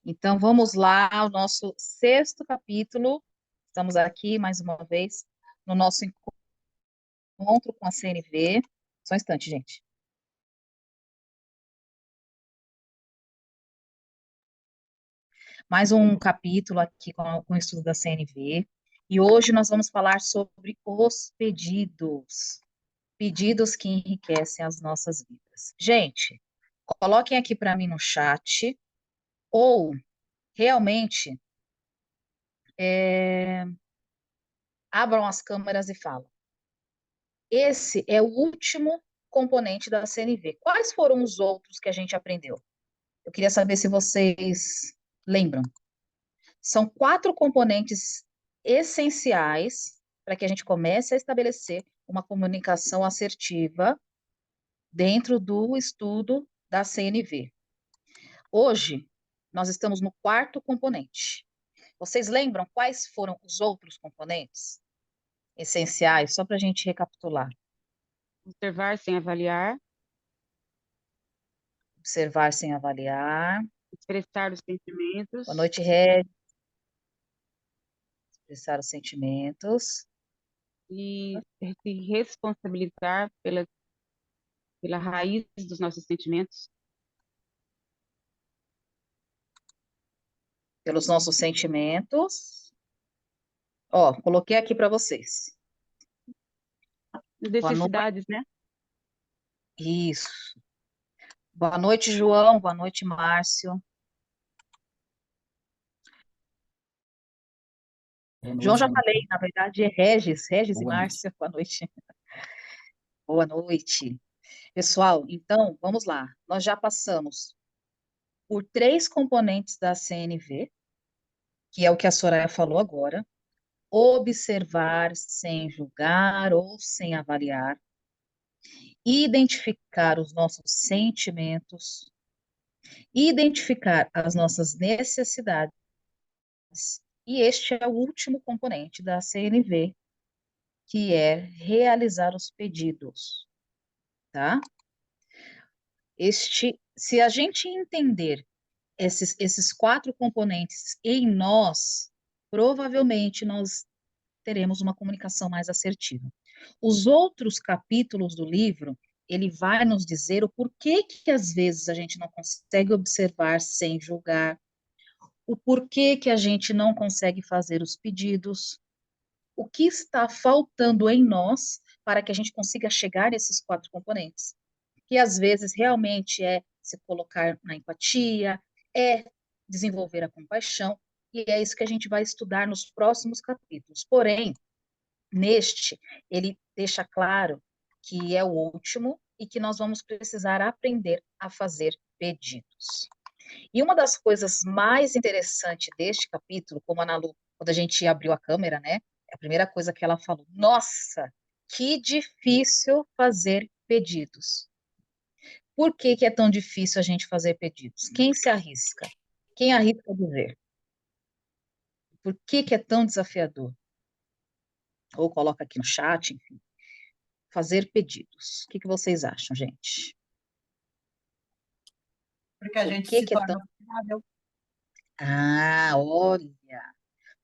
Então, vamos lá ao nosso sexto capítulo. Estamos aqui, mais uma vez, no nosso encontro com a CNV. Só um instante, gente. Mais um capítulo aqui com o estudo da CNV. E hoje nós vamos falar sobre os pedidos. Pedidos que enriquecem as nossas vidas. Gente, coloquem aqui para mim no chat, ou realmente abram as câmeras e falam. Esse é o último componente da CNV. Quais foram os outros que a gente aprendeu? Eu queria saber se vocês lembram. São 4 componentes essenciais para que a gente comece a estabelecer uma comunicação assertiva dentro do estudo da CNV. Hoje, nós estamos no 4º componente. Vocês lembram quais foram os outros componentes essenciais? Só para a gente recapitular. Observar sem avaliar, Observar sem avaliar. expressar os sentimentos, Boa noite, Regis. Expressar os sentimentos. e se responsabilizar pela raiz dos nossos sentimentos. Pelos nossos sentimentos. Ó, coloquei aqui para vocês. Boa noite. Necessidades, né? Isso. Boa noite, João. Boa noite, Márcio. João já falei, na verdade é Regis e Márcio. Boa noite. Boa noite. Pessoal, então, vamos lá. Nós já passamos por 3 componentes da CNV, que é o que a Soraya falou agora. Observar sem julgar ou sem avaliar. Identificar os nossos sentimentos. Identificar as nossas necessidades. E este é o último componente da CNV, que é realizar os pedidos, tá? Se a gente entender esses 4 componentes em nós, provavelmente nós teremos uma comunicação mais assertiva. Os outros capítulos do livro, ele vai nos dizer o porquê que às vezes a gente não consegue observar sem julgar, o porquê que a gente não consegue fazer os pedidos, o que está faltando em nós para que a gente consiga chegar a esses 4 componentes. Que às vezes realmente é se colocar na empatia, é desenvolver a compaixão, e é isso que a gente vai estudar nos próximos capítulos. Porém, neste, ele deixa claro que é o último e que nós vamos precisar aprender a fazer pedidos. E uma das coisas mais interessantes deste capítulo, como a Ana Lu, quando a gente abriu a câmera, né, a primeira coisa que ela falou, nossa, que difícil fazer pedidos. Por que que é tão difícil a gente fazer pedidos? Quem se arrisca? Quem arrisca dizer? Por que que é tão desafiador? Ou coloca aqui no chat, enfim. Fazer pedidos. O que que vocês acham, gente? Porque a Por gente que se que é tão... torna vulnerável. Ah, olha,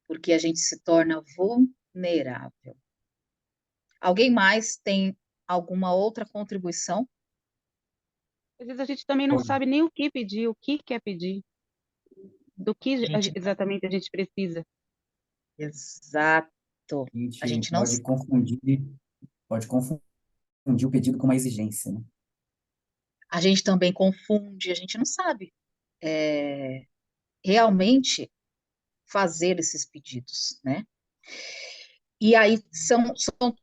porque a gente se torna vulnerável. Alguém mais tem alguma outra contribuição? Às vezes a gente também não sabe nem o que pedir, o que quer pedir, do que Gente, exatamente a gente precisa. exato. A A gente gente não pode confundir o pedido com uma exigência, né? a gente também confunde, a gente não sabe realmente fazer esses pedidos, né? E aí são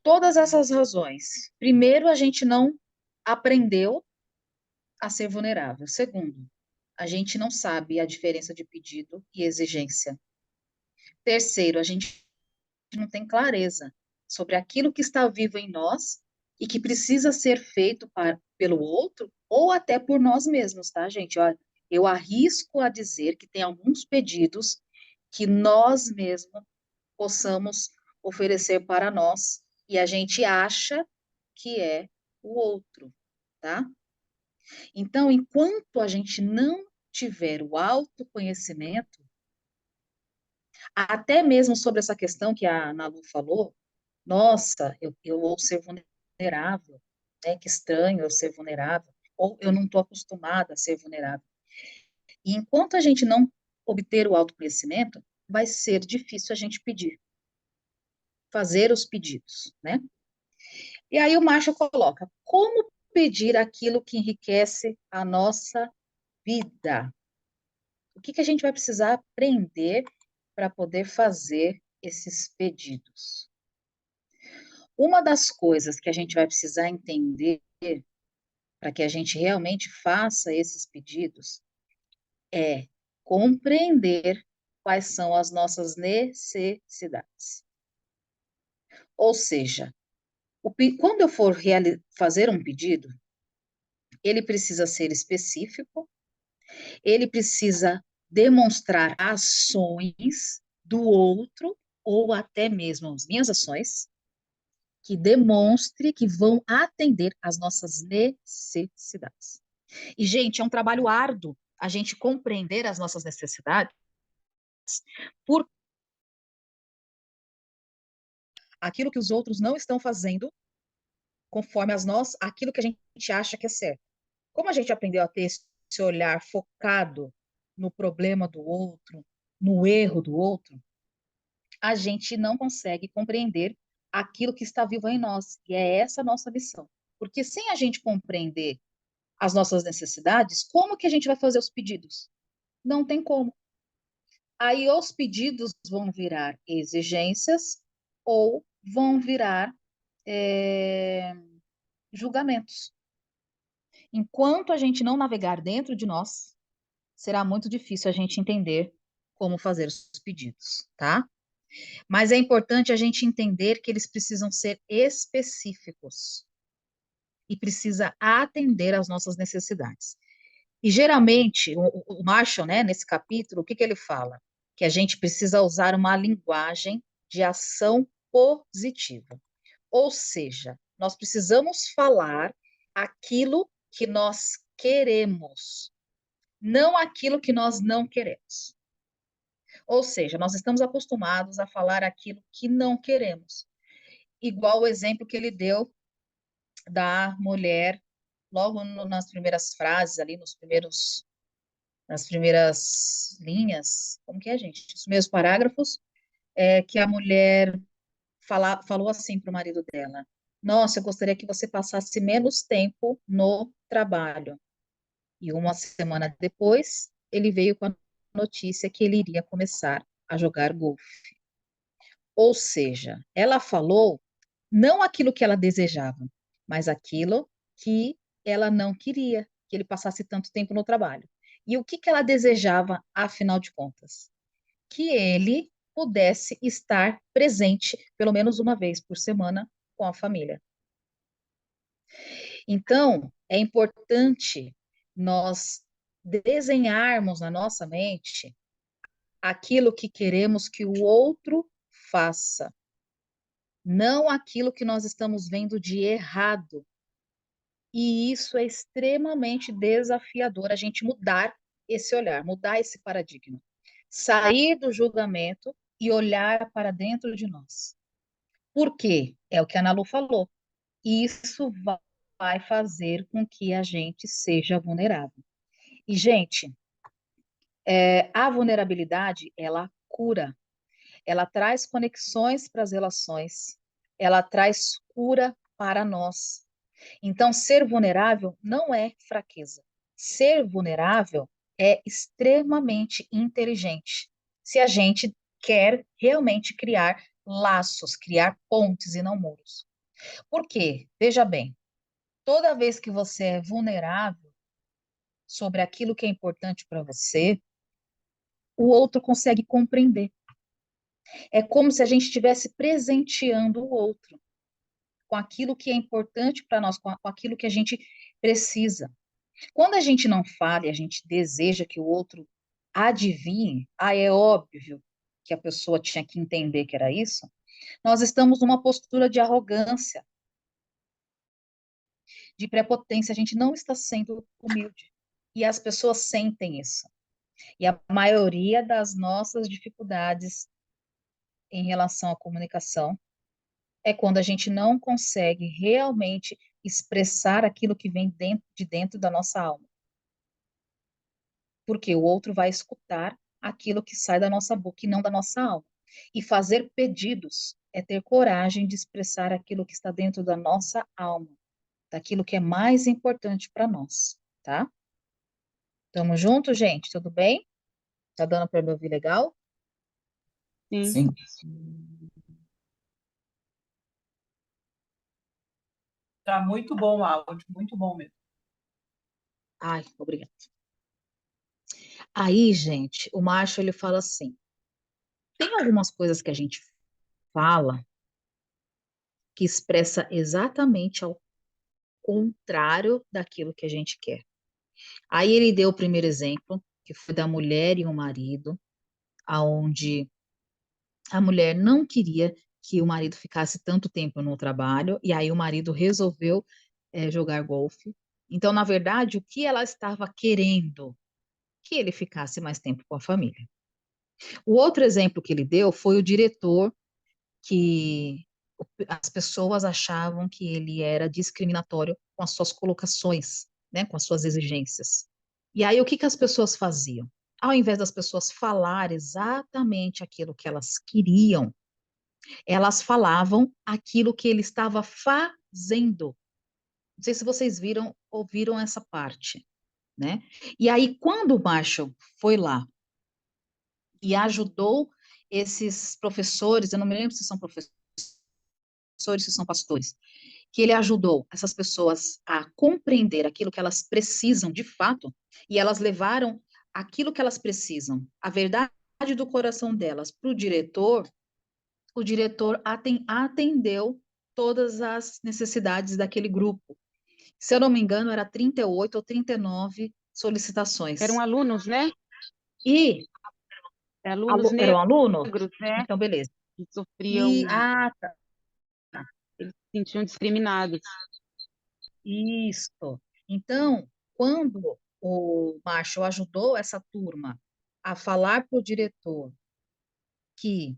todas essas razões. Primeiro, a gente não aprendeu a ser vulnerável. Segundo, a gente não sabe a diferença de pedido e exigência. Terceiro, a gente não tem clareza sobre aquilo que está vivo em nós e que precisa ser feito pelo outro ou até por nós mesmos, tá, gente? Eu arrisco a dizer que tem alguns pedidos que nós mesmos possamos oferecer para nós e a gente acha que é o outro, tá? Então, enquanto a gente não tiver o autoconhecimento, até mesmo sobre essa questão que a Nalu falou, nossa, eu vou ser vulnerável, né? Que estranho eu ser vulnerável, ou eu não estou acostumada a ser vulnerável. E enquanto a gente não obter o autoconhecimento, vai ser difícil a gente pedir, fazer os pedidos, né? E aí o Marshall coloca, como pedir aquilo que enriquece a nossa vida? O que a gente vai precisar aprender para poder fazer esses pedidos? Uma das coisas que a gente vai precisar entender para que a gente realmente faça esses pedidos é compreender quais são as nossas necessidades. Ou seja, quando eu for fazer um pedido, ele precisa ser específico, ele precisa demonstrar ações do outro, ou até mesmo as minhas ações, que demonstre que vão atender às nossas necessidades. E, gente, é um trabalho árduo a gente compreender as nossas necessidades por aquilo que os outros não estão fazendo conforme aquilo que a gente acha que é certo. Como a gente aprendeu a ter esse olhar focado no problema do outro, no erro do outro, a gente não consegue compreender aquilo que está vivo em nós. E é essa a nossa missão. Porque sem a gente compreender as nossas necessidades, como que a gente vai fazer os pedidos? Não tem como. Aí os pedidos vão virar exigências ou vão virar julgamentos. Enquanto a gente não navegar dentro de nós, será muito difícil a gente entender como fazer os pedidos, tá? Mas é importante a gente entender que eles precisam ser específicos e precisa atender às nossas necessidades. E geralmente, o Marshall, né, nesse capítulo, o que ele fala? Que a gente precisa usar uma linguagem de ação positiva. Ou seja, nós precisamos falar aquilo que nós queremos, não aquilo que nós não queremos. Ou seja, nós estamos acostumados a falar aquilo que não queremos. Igual o exemplo que ele deu da mulher, logo nas primeiras frases, ali nas primeiras linhas, como que é, gente? Os primeiros parágrafos, que a mulher falou assim para o marido dela: Nossa, eu gostaria que você passasse menos tempo no trabalho. E uma semana depois, ele veio com a notícia que ele iria começar a jogar golfe. Ou seja, ela falou não aquilo que ela desejava, mas aquilo que ela não queria, que ele passasse tanto tempo no trabalho. E o que ela desejava, afinal de contas? Que ele pudesse estar presente pelo menos uma vez por semana com a família. Então, é importante nós desenharmos na nossa mente aquilo que queremos que o outro faça, não aquilo que nós estamos vendo de errado. E isso é extremamente desafiador, a gente mudar esse olhar, mudar esse paradigma. Sair do julgamento e olhar para dentro de nós. Por quê? É o que a Nalu falou. Isso vai fazer com que a gente seja vulnerável. E, gente, a vulnerabilidade, ela cura. Ela traz conexões para as relações. Ela traz cura para nós. Então, ser vulnerável não é fraqueza. Ser vulnerável é extremamente inteligente. Se a gente quer realmente criar laços, criar pontes e não muros. Por quê? Veja bem, toda vez que você é vulnerável sobre aquilo que é importante para você, o outro consegue compreender. É como se a gente estivesse presenteando o outro com aquilo que é importante para nós, com aquilo que a gente precisa. Quando a gente não fala e a gente deseja que o outro adivinhe, é óbvio que a pessoa tinha que entender que era isso, nós estamos numa postura de arrogância, de prepotência, a gente não está sendo humilde. E as pessoas sentem isso. E a maioria das nossas dificuldades em relação à comunicação é quando a gente não consegue realmente expressar aquilo que vem de dentro da nossa alma. Porque o outro vai escutar aquilo que sai da nossa boca e não da nossa alma. E fazer pedidos é ter coragem de expressar aquilo que está dentro da nossa alma, daquilo que é mais importante para nós, tá? Tamo junto, gente? Tudo bem? Tá dando para me ouvir legal? Sim. Sim. Tá muito bom o áudio, muito bom mesmo. Ai, obrigada. Aí, gente, o Marshall, ele fala assim, tem algumas coisas que a gente fala que expressa exatamente ao contrário daquilo que a gente quer. Aí ele deu o primeiro exemplo, que foi da mulher e o marido, aonde a mulher não queria que o marido ficasse tanto tempo no trabalho, e aí o marido resolveu jogar golfe. Então, na verdade, o que ela estava querendo? Que ele ficasse mais tempo com a família. O outro exemplo que ele deu foi o diretor, que as pessoas achavam que ele era discriminatório com as suas colocações, né, com as suas exigências. E aí, o que que as pessoas faziam? Ao invés das pessoas falar exatamente aquilo que elas queriam, elas falavam aquilo que ele estava fazendo. Não sei se vocês ouviram essa parte, né? E aí, quando o Marshall foi lá e ajudou esses professores, eu não me lembro se são professores, se são pastores, que ele ajudou essas pessoas a compreender aquilo que elas precisam de fato, e elas levaram aquilo que elas precisam, a verdade do coração delas, para o diretor atendeu todas as necessidades daquele grupo. Se eu não me engano, era 38 ou 39 solicitações. Eram alunos, né? E Alunos eram alunos? negros, né? Então, beleza. Que sofriam, Tá. eles se sentiam discriminados. Isso. Então, quando o Marshall ajudou essa turma a falar para o diretor que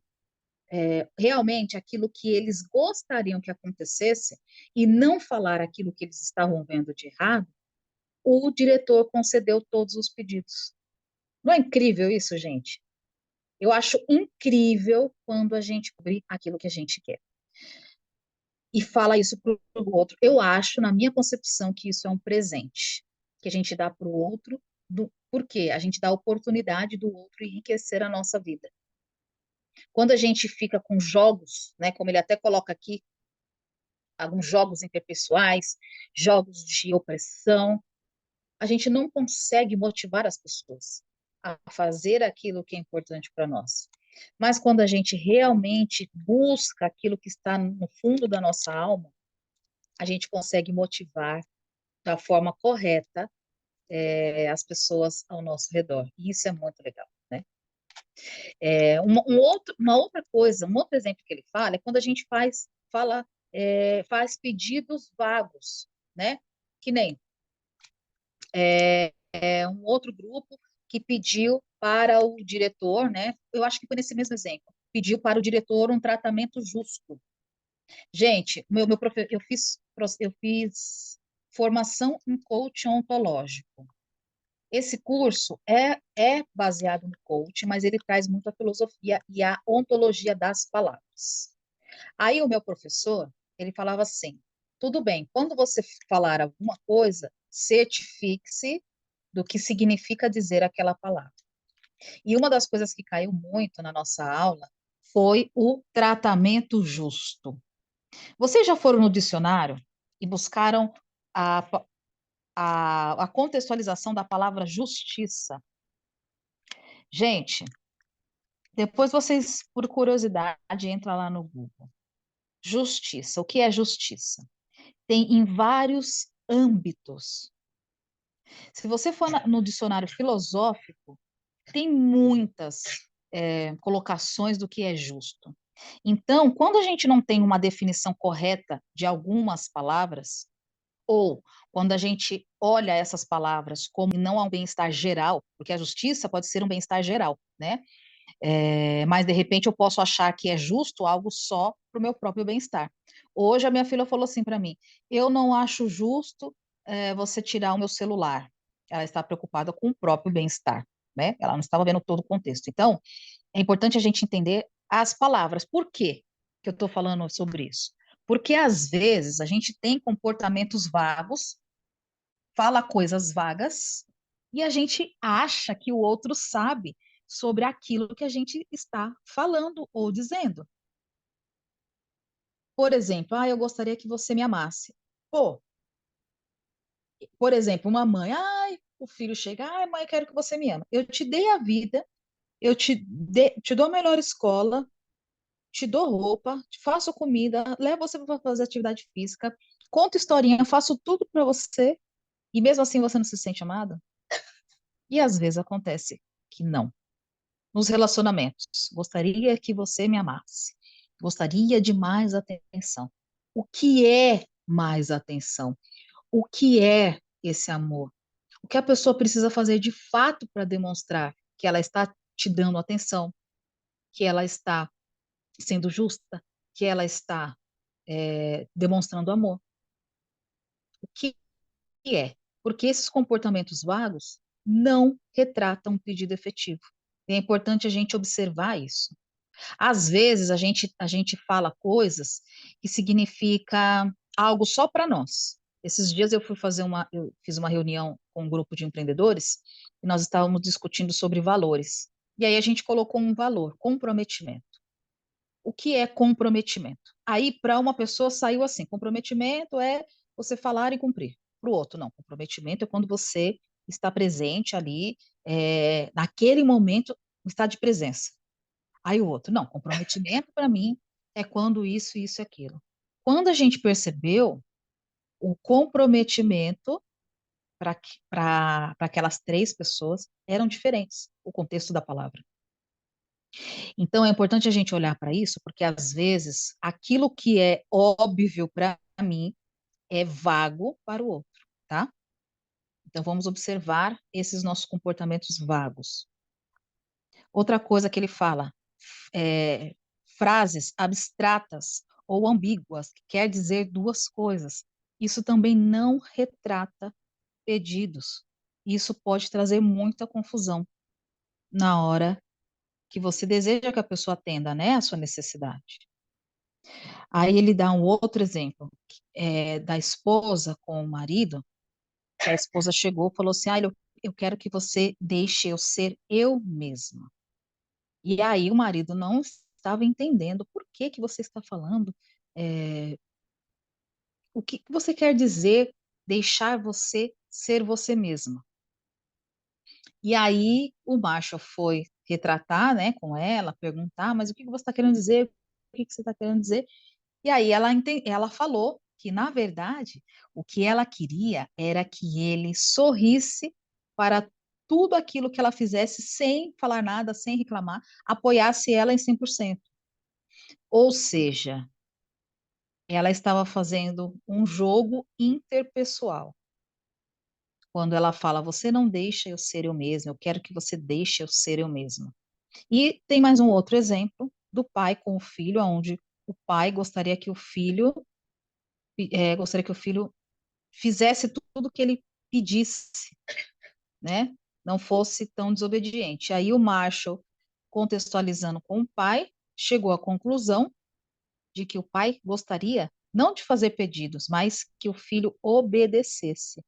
realmente aquilo que eles gostariam que acontecesse e não falar aquilo que eles estavam vendo de errado, o diretor concedeu todos os pedidos. Não é incrível isso, gente? Eu acho incrível quando a gente cobre aquilo que a gente quer e fala isso para o outro. Eu acho, na minha concepção, que isso é um presente que a gente dá para o outro, porque a gente dá a oportunidade do outro enriquecer a nossa vida. Quando a gente fica com jogos, né, como ele até coloca aqui, alguns jogos interpessoais, jogos de opressão, a gente não consegue motivar as pessoas a fazer aquilo que é importante para nós. Mas quando a gente realmente busca aquilo que está no fundo da nossa alma, a gente consegue motivar da forma correta as pessoas ao nosso redor. E isso é muito legal, né? Uma outra coisa, um outro exemplo que ele fala é quando a gente faz pedidos vagos, né? Que nem um outro grupo que pediu para o diretor, né? Eu acho que foi nesse mesmo exemplo, pediu para o diretor um tratamento justo. Gente, eu fiz formação em coach ontológico. Esse curso é baseado no coach, mas ele traz muito a filosofia e a ontologia das palavras. Aí o meu professor, ele falava assim, tudo bem, quando você falar alguma coisa, certifique-se do que significa dizer aquela palavra. E uma das coisas que caiu muito na nossa aula foi o tratamento justo. Vocês já foram no dicionário e buscaram a, a contextualização da palavra justiça? Gente, depois vocês, por curiosidade, entram lá no Google. Justiça. O que é justiça? Tem em vários âmbitos. Se você for no dicionário filosófico, tem muitas colocações do que é justo. Então, quando a gente não tem uma definição correta de algumas palavras, Ou quando a gente olha essas palavras como não há um bem-estar geral, porque a justiça pode ser um bem-estar geral, né? Mas de repente eu posso achar que é justo algo só para o meu próprio bem-estar. Hoje a minha filha falou assim para mim: eu não acho justo você tirar o meu celular. Ela está preocupada com o próprio bem-estar, né? Ela não estava vendo todo o contexto. Então, é importante a gente entender as palavras. Por quê que eu estou falando sobre isso? Porque às vezes a gente tem comportamentos vagos, fala coisas vagas, e a gente acha que o outro sabe sobre aquilo que a gente está falando ou dizendo. Por exemplo, eu gostaria que você me amasse. Pô, por exemplo, uma mãe, o filho chega, mãe, eu quero que você me ama. Eu te dei a vida, te dou a melhor escola, te dou roupa, te faço comida, levo você para fazer atividade física, conto historinha, faço tudo para você, e mesmo assim você não se sente amada? E às vezes acontece que não. Nos relacionamentos, gostaria que você me amasse. Gostaria de mais atenção. O que é mais atenção? O que é esse amor? O que a pessoa precisa fazer de fato para demonstrar que ela está te dando atenção, que ela está sendo justa, que ela está demonstrando amor? O que é? Porque esses comportamentos vagos não retratam um pedido efetivo. É importante a gente observar isso. Às vezes a gente fala coisas que significa algo só para nós. Esses dias eu fiz uma reunião com um grupo de empreendedores e nós estávamos discutindo sobre valores. E aí a gente colocou um valor, comprometimento. O que é comprometimento? Aí para uma pessoa saiu assim, comprometimento é você falar e cumprir. Para o outro, não, comprometimento é quando você está presente ali, naquele momento, está de presença. Aí o outro, não, comprometimento para mim é quando isso e aquilo. Quando a gente percebeu, o comprometimento para aquelas três pessoas eram diferentes, o contexto da palavra. Então é importante a gente olhar para isso, porque às vezes aquilo que é óbvio para mim é vago para o outro, tá? Então vamos observar esses nossos comportamentos vagos. Outra coisa que ele fala, é, frases abstratas ou ambíguas, que quer dizer duas coisas. Isso também não retrata pedidos. Isso pode trazer muita confusão na hora que você deseja que a pessoa atenda, né, a sua necessidade. Aí ele dá um outro exemplo, da esposa com o marido, que a esposa chegou e falou assim, eu quero que você deixe eu ser eu mesma. E aí o marido não estava entendendo por que que você está falando, é, o que que você quer dizer deixar você ser você mesma. E aí o macho foi retratar, né, com ela, perguntar, mas o que que você está querendo dizer? O que que você está querendo dizer? E aí ela falou que, na verdade, o que ela queria era que ele sorrisse para tudo aquilo que ela fizesse sem falar nada, sem reclamar, apoiasse ela em 100%. Ou seja, ela estava fazendo um jogo interpessoal. Quando ela fala, você não deixa eu ser eu mesma, eu quero que você deixe eu ser eu mesma. E tem mais um outro exemplo do pai com o filho, onde o pai gostaria que o filho fizesse tudo o que ele pedisse, né? Não fosse tão desobediente. Aí o Marshall, contextualizando com o pai, chegou à conclusão de que o pai gostaria não de fazer pedidos, mas que o filho obedecesse.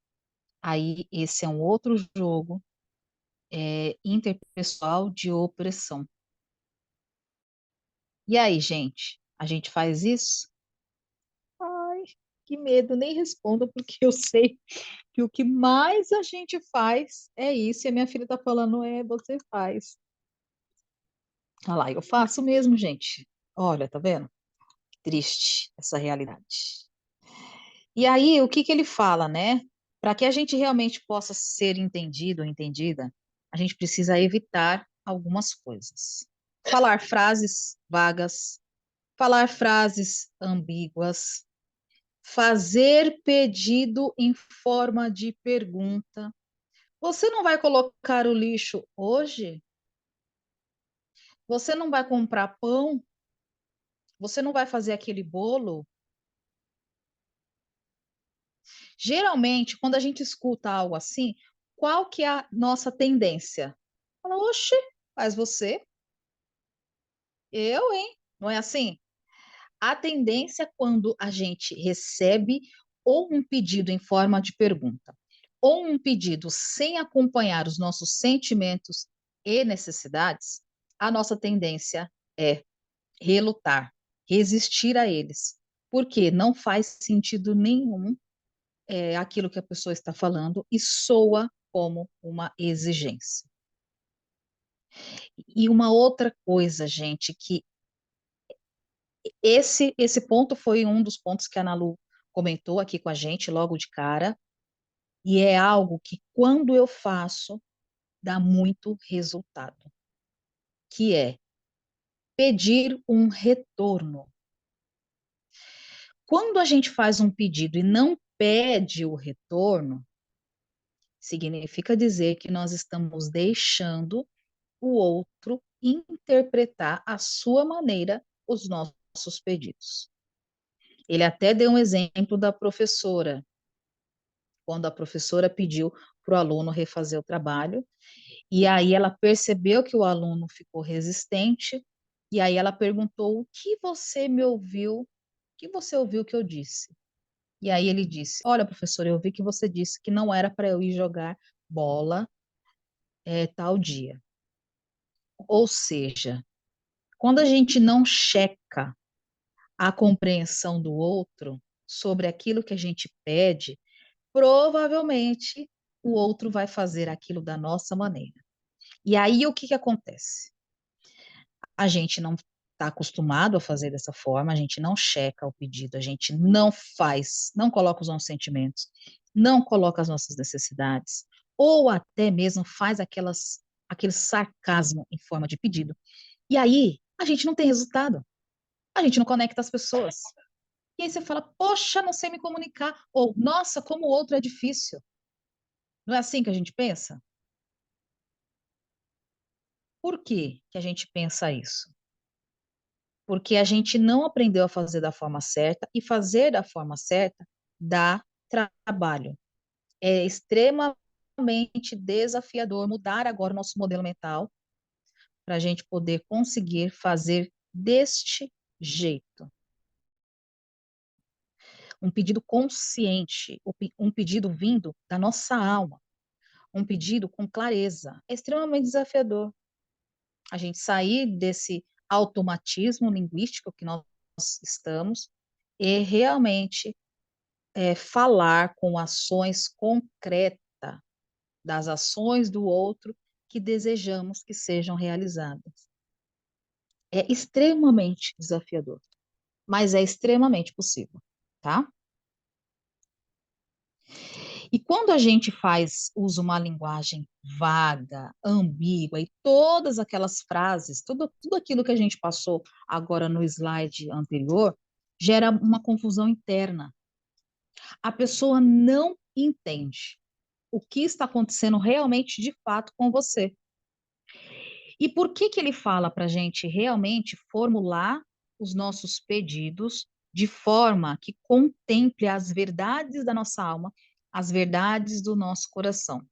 Aí esse é um outro jogo interpessoal de opressão. E aí, gente? A gente faz isso? Ai, que medo, nem respondo, porque eu sei que o que mais a gente faz é isso. E a minha filha tá falando, você faz. Olha lá, eu faço mesmo, gente. Olha, tá vendo? Que triste essa realidade. E aí, o que que ele fala, né? Para que a gente realmente possa ser entendido ou entendida, a gente precisa evitar algumas coisas. Falar frases vagas, falar frases ambíguas, Fazer pedido em forma de pergunta. Você não vai colocar o lixo hoje? Você não vai comprar pão? Você não vai fazer aquele bolo? Geralmente, quando a gente escuta algo assim, qual que é a nossa tendência? Fala, oxe, mas você? Eu, hein? Não é assim? A tendência quando a gente recebe ou um pedido em forma de pergunta, ou um pedido sem acompanhar os nossos sentimentos e necessidades, a nossa tendência é relutar, resistir a eles, porque não faz sentido nenhum aquilo que a pessoa está falando e soa como uma exigência. E uma outra coisa, gente, que esse ponto foi um dos pontos que a Ana Lu comentou aqui com a gente logo de cara, e é algo que quando eu faço dá muito resultado, que é pedir um retorno. Quando a gente faz um pedido e não pede o retorno, significa dizer que nós estamos deixando o outro interpretar à sua maneira os nossos pedidos. Ele até deu um exemplo da professora, quando a professora pediu para o aluno refazer o trabalho, e aí ela percebeu que o aluno ficou resistente, e aí ela perguntou: o que você me ouviu? O que você ouviu que eu disse? E aí ele disse: olha, professora, eu ouvi que você disse que não era para eu ir jogar bola tal dia. Ou seja, quando a gente não checa a compreensão do outro sobre aquilo que a gente pede, provavelmente o outro vai fazer aquilo da nossa maneira. E aí o que que acontece? A gente não está acostumado a fazer dessa forma, a gente não checa o pedido, a gente não faz, não coloca os nossos sentimentos, não coloca as nossas necessidades, ou até mesmo faz aquele sarcasmo em forma de pedido. E aí a gente não tem resultado, a gente não conecta as pessoas. E aí você fala, poxa, não sei me comunicar, ou nossa, como o outro é difícil. Não é assim que a gente pensa? Por que que a gente pensa isso? Porque a gente não aprendeu a fazer da forma certa, e fazer da forma certa dá trabalho. É extremamente desafiador mudar agora o nosso modelo mental para a gente poder conseguir fazer deste jeito. Um pedido consciente, um pedido vindo da nossa alma, um pedido com clareza. É extremamente desafiador a gente sair desse automatismo linguístico que nós estamos e realmente falar com ações concretas das ações do outro que desejamos que sejam realizadas. É extremamente desafiador, mas é extremamente possível, tá? E quando a gente usa uma linguagem vaga, ambígua, e todas aquelas frases, tudo aquilo que a gente passou agora no slide anterior, gera uma confusão interna. A pessoa não entende o que está acontecendo realmente de fato com você. E por que que ele fala para a gente realmente formular os nossos pedidos de forma que contemple as verdades da nossa alma, as verdades do nosso coração?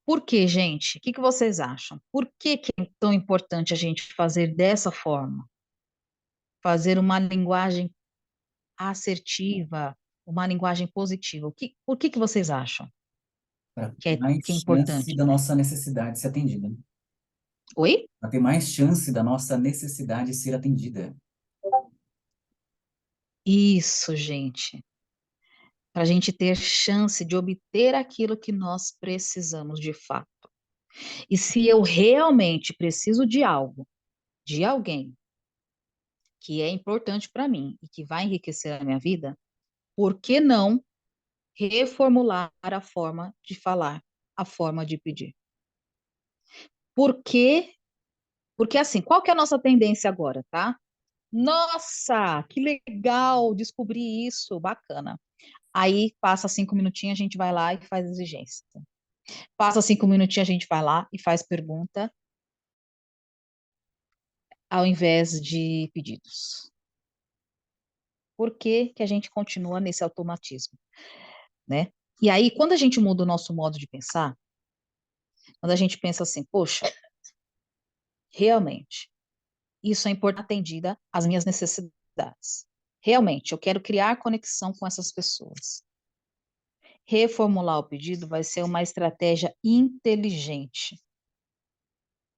Por quê, gente? O que que vocês acham? Por que que é tão importante a gente fazer dessa forma? Fazer uma linguagem assertiva, uma linguagem positiva. Por que que vocês acham Para que ter mais que é chance importante? da nossa necessidade ser atendida. Oi? Para ter mais chance da nossa necessidade ser atendida. Isso, gente. Para a gente ter chance de obter aquilo que nós precisamos de fato. E se eu realmente preciso de algo, de alguém, que é importante para mim e que vai enriquecer a minha vida, por que não reformular a forma de falar, a forma de pedir? Por quê? Porque assim, qual que é a nossa tendência agora, tá? Nossa, que legal, descobri isso, bacana. Aí passa 5 minutinhos, a gente vai lá e faz exigência. Passa 5 minutinhos, a gente vai lá e faz pergunta, ao invés de pedidos. Por que que a gente continua nesse automatismo, né? E aí, quando a gente muda o nosso modo de pensar, quando a gente pensa assim, poxa, realmente, isso é importante atendida às minhas necessidades. Realmente, eu quero criar conexão com essas pessoas. Reformular o pedido vai ser uma estratégia inteligente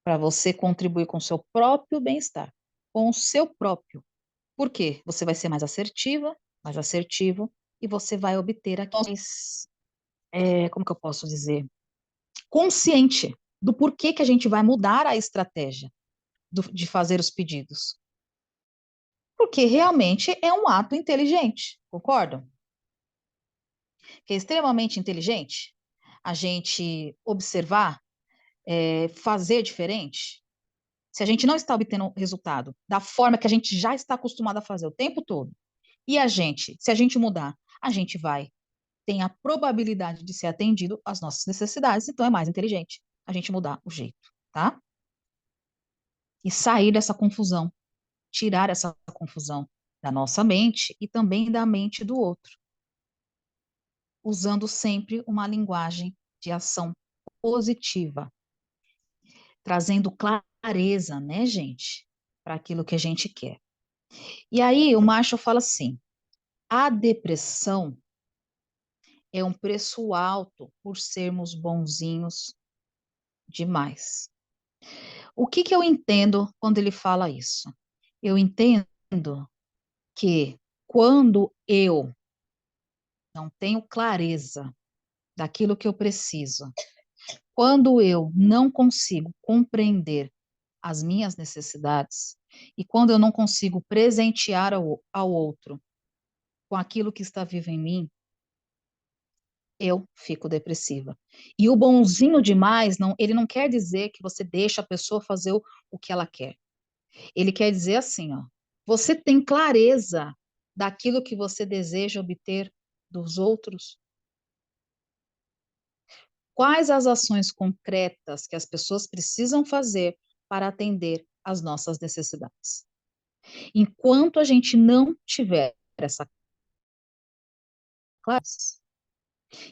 para você contribuir com o seu próprio bem-estar, com o seu próprio. Por quê? Você vai ser mais assertiva, mais assertivo, e você vai obter aqueles, como que eu posso dizer? Consciente do porquê que a gente vai mudar a estratégia de fazer os pedidos. Porque realmente é um ato inteligente, concordam? Que é extremamente inteligente a gente observar, fazer diferente. Se a gente não está obtendo resultado da forma que a gente já está acostumado a fazer o tempo todo, e se a gente mudar, a gente tem a probabilidade de ser atendido às nossas necessidades, então é mais inteligente a gente mudar o jeito, tá? E sair dessa confusão, tirar essa confusão da nossa mente e também da mente do outro, usando sempre uma linguagem de ação positiva, trazendo clareza, né, gente, para aquilo que a gente quer. E aí o Marshall fala assim: a depressão é um preço alto por sermos bonzinhos demais. O que que eu entendo quando ele fala isso? Eu entendo que quando eu não tenho clareza daquilo que eu preciso, quando eu não consigo compreender as minhas necessidades e quando eu não consigo presentear ao outro com aquilo que está vivo em mim, eu fico depressiva. E o bonzinho demais, não, ele não quer dizer que você deixa a pessoa fazer o que ela quer. Ele quer dizer assim, ó, você tem clareza daquilo que você deseja obter dos outros? Quais as ações concretas que as pessoas precisam fazer para atender às nossas necessidades? Enquanto a gente não tiver essa clareza,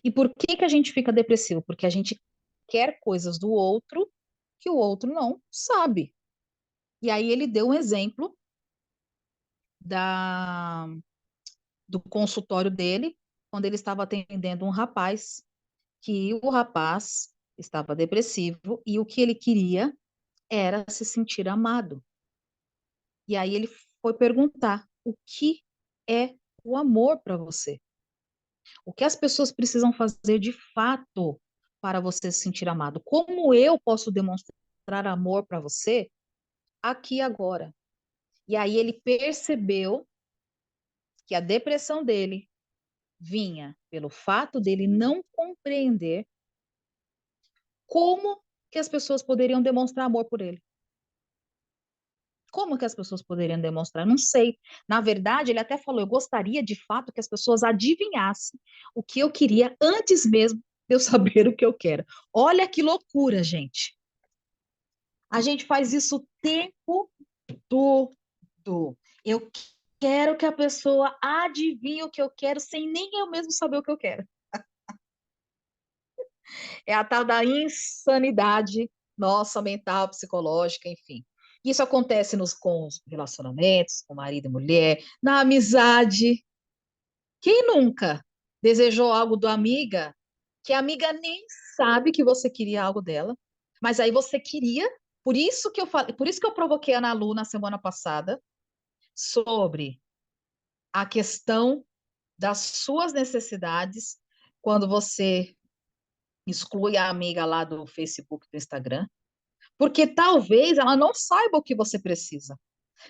e por que que a gente fica depressivo? Porque a gente quer coisas do outro que o outro não sabe. E aí ele deu um exemplo da, do consultório dele, quando ele estava atendendo um rapaz, que o rapaz estava depressivo e o que ele queria era se sentir amado. E aí ele foi perguntar: o que é o amor para você? O que as pessoas precisam fazer de fato para você se sentir amado? Como eu posso demonstrar amor para você aqui e agora? E aí ele percebeu que a depressão dele vinha pelo fato dele não compreender como que as pessoas poderiam demonstrar amor por ele. Como que as pessoas poderiam demonstrar? Não sei. Na verdade, ele até falou: eu gostaria de fato que as pessoas adivinhassem o que eu queria antes mesmo de eu saber o que eu quero. Olha que loucura, gente. A gente faz isso o tempo todo. Eu quero que a pessoa adivinhe o que eu quero sem nem eu mesmo saber o que eu quero. É a tal da insanidade nossa, mental, psicológica, enfim. Isso acontece com os relacionamentos, com marido e mulher, na amizade. Quem nunca desejou algo da amiga que a amiga nem sabe que você queria algo dela, mas aí você queria, por isso que eu falei, por isso que eu provoquei a Ana Lu na semana passada sobre a questão das suas necessidades quando você exclui a amiga lá do Facebook, do Instagram, porque talvez ela não saiba o que você precisa.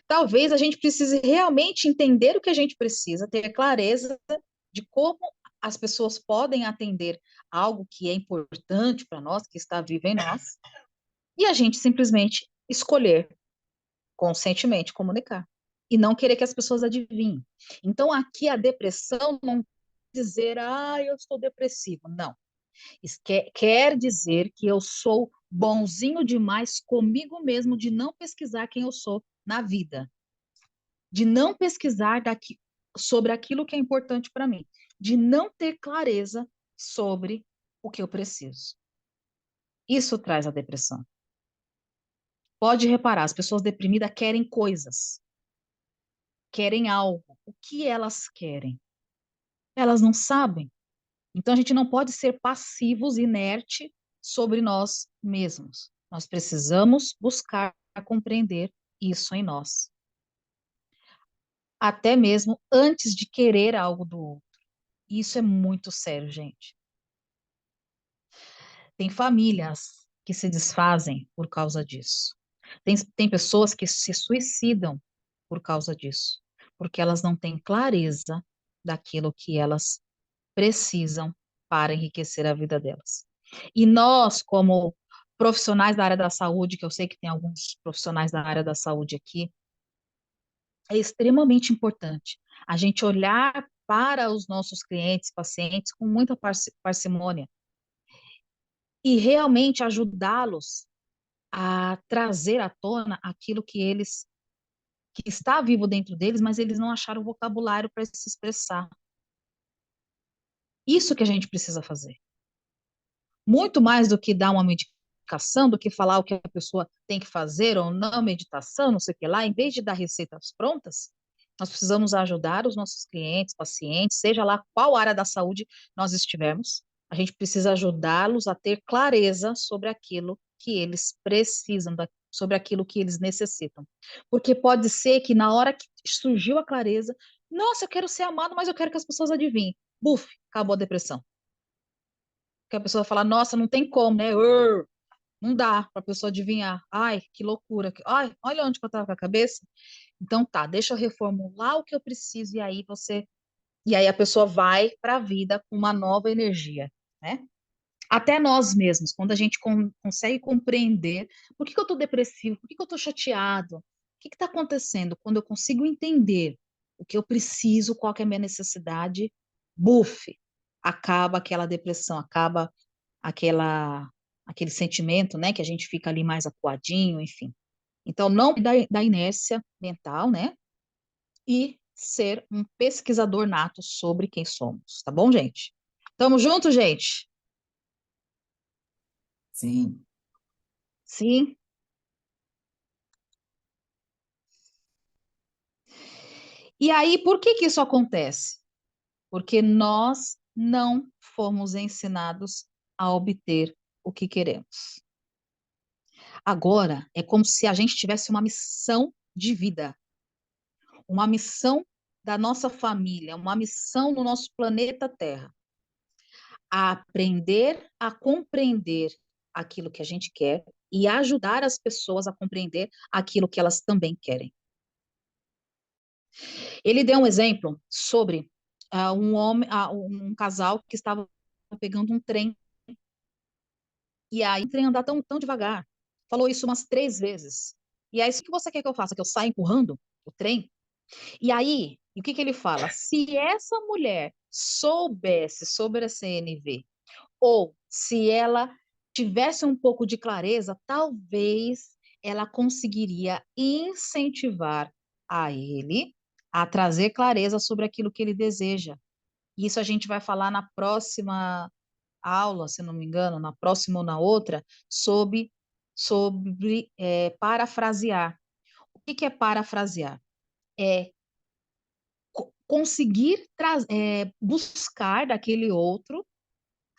Talvez a gente precise realmente entender o que a gente precisa, ter clareza de como as pessoas podem atender algo que é importante para nós, que está vivo em nós, e a gente simplesmente escolher conscientemente comunicar. e não querer que as pessoas adivinhem. Então, aqui a depressão não quer dizer, eu estou depressivo. Não. Isso quer dizer que eu sou bonzinho demais comigo mesmo de não pesquisar quem eu sou na vida, de não pesquisar sobre aquilo que é importante para mim, de não ter clareza sobre o que eu preciso. Isso traz a depressão. Pode reparar, as pessoas deprimidas querem coisas, querem algo. O que elas querem? Elas não sabem. Então, a gente não pode ser passivos, inerte sobre nós mesmos. Nós precisamos buscar compreender isso em nós. Até mesmo antes de querer algo do outro. Isso é muito sério, gente. Tem famílias que se desfazem por causa disso. Tem pessoas que se suicidam por causa disso, porque elas não têm clareza daquilo que elas precisam para enriquecer a vida delas. E nós, como profissionais da área da saúde, que eu sei que tem alguns profissionais da área da saúde aqui, é extremamente importante a gente olhar para os nossos clientes, pacientes, com muita parcimônia e realmente ajudá-los a trazer à tona aquilo que está vivo dentro deles, mas eles não acharam o vocabulário para se expressar. Isso que a gente precisa fazer. Muito mais do que dar uma medicação, do que falar o que a pessoa tem que fazer ou não, meditação, não sei o que lá, em vez de dar receitas prontas, nós precisamos ajudar os nossos clientes, pacientes, seja lá qual área da saúde nós estivermos, a gente precisa ajudá-los a ter clareza sobre aquilo que eles precisam, sobre aquilo que eles necessitam. Porque pode ser que na hora que surgiu a clareza, nossa, eu quero ser amado, mas eu quero que as pessoas adivinhem. Buf, acabou a depressão. Que a pessoa fala, nossa, não tem como, né? Não dá para a pessoa adivinhar. Ai, que loucura. Ai, olha onde que eu estava com a cabeça. Então tá, deixa eu reformular o que eu preciso e aí a pessoa vai para a vida com uma nova energia, né? Até nós mesmos, quando a gente consegue compreender por que eu estou depressivo, por que eu estou chateado, o que está acontecendo, quando eu consigo entender o que eu preciso, qual que é a minha necessidade, buf, acaba aquela depressão, acaba aquele sentimento, né, que a gente fica ali mais acuadinho, enfim. Então, não da inércia mental, né, e ser um pesquisador nato sobre quem somos, tá bom, gente? Tamo junto, gente? Sim. Sim. E aí, por que que isso acontece? Porque nós não fomos ensinados a obter o que queremos. Agora, é como se a gente tivesse uma missão de vida, uma missão da nossa família, uma missão no nosso planeta Terra, a aprender a compreender aquilo que a gente quer e ajudar as pessoas a compreender aquilo que elas também querem. Ele deu um exemplo sobre um casal que estava pegando um trem e aí o trem andar tão devagar. Falou isso umas 3 vezes. E aí, o que você quer que eu faça? Que eu saia empurrando o trem? E aí, o que que ele fala? Se essa mulher soubesse sobre a CNV, ou se ela tivesse um pouco de clareza, talvez ela conseguiria incentivar a ele a trazer clareza sobre aquilo que ele deseja. Isso a gente vai falar na próxima aula, se não me engano, na próxima ou na outra, sobre parafrasear. O que que é parafrasear? É conseguir buscar daquele outro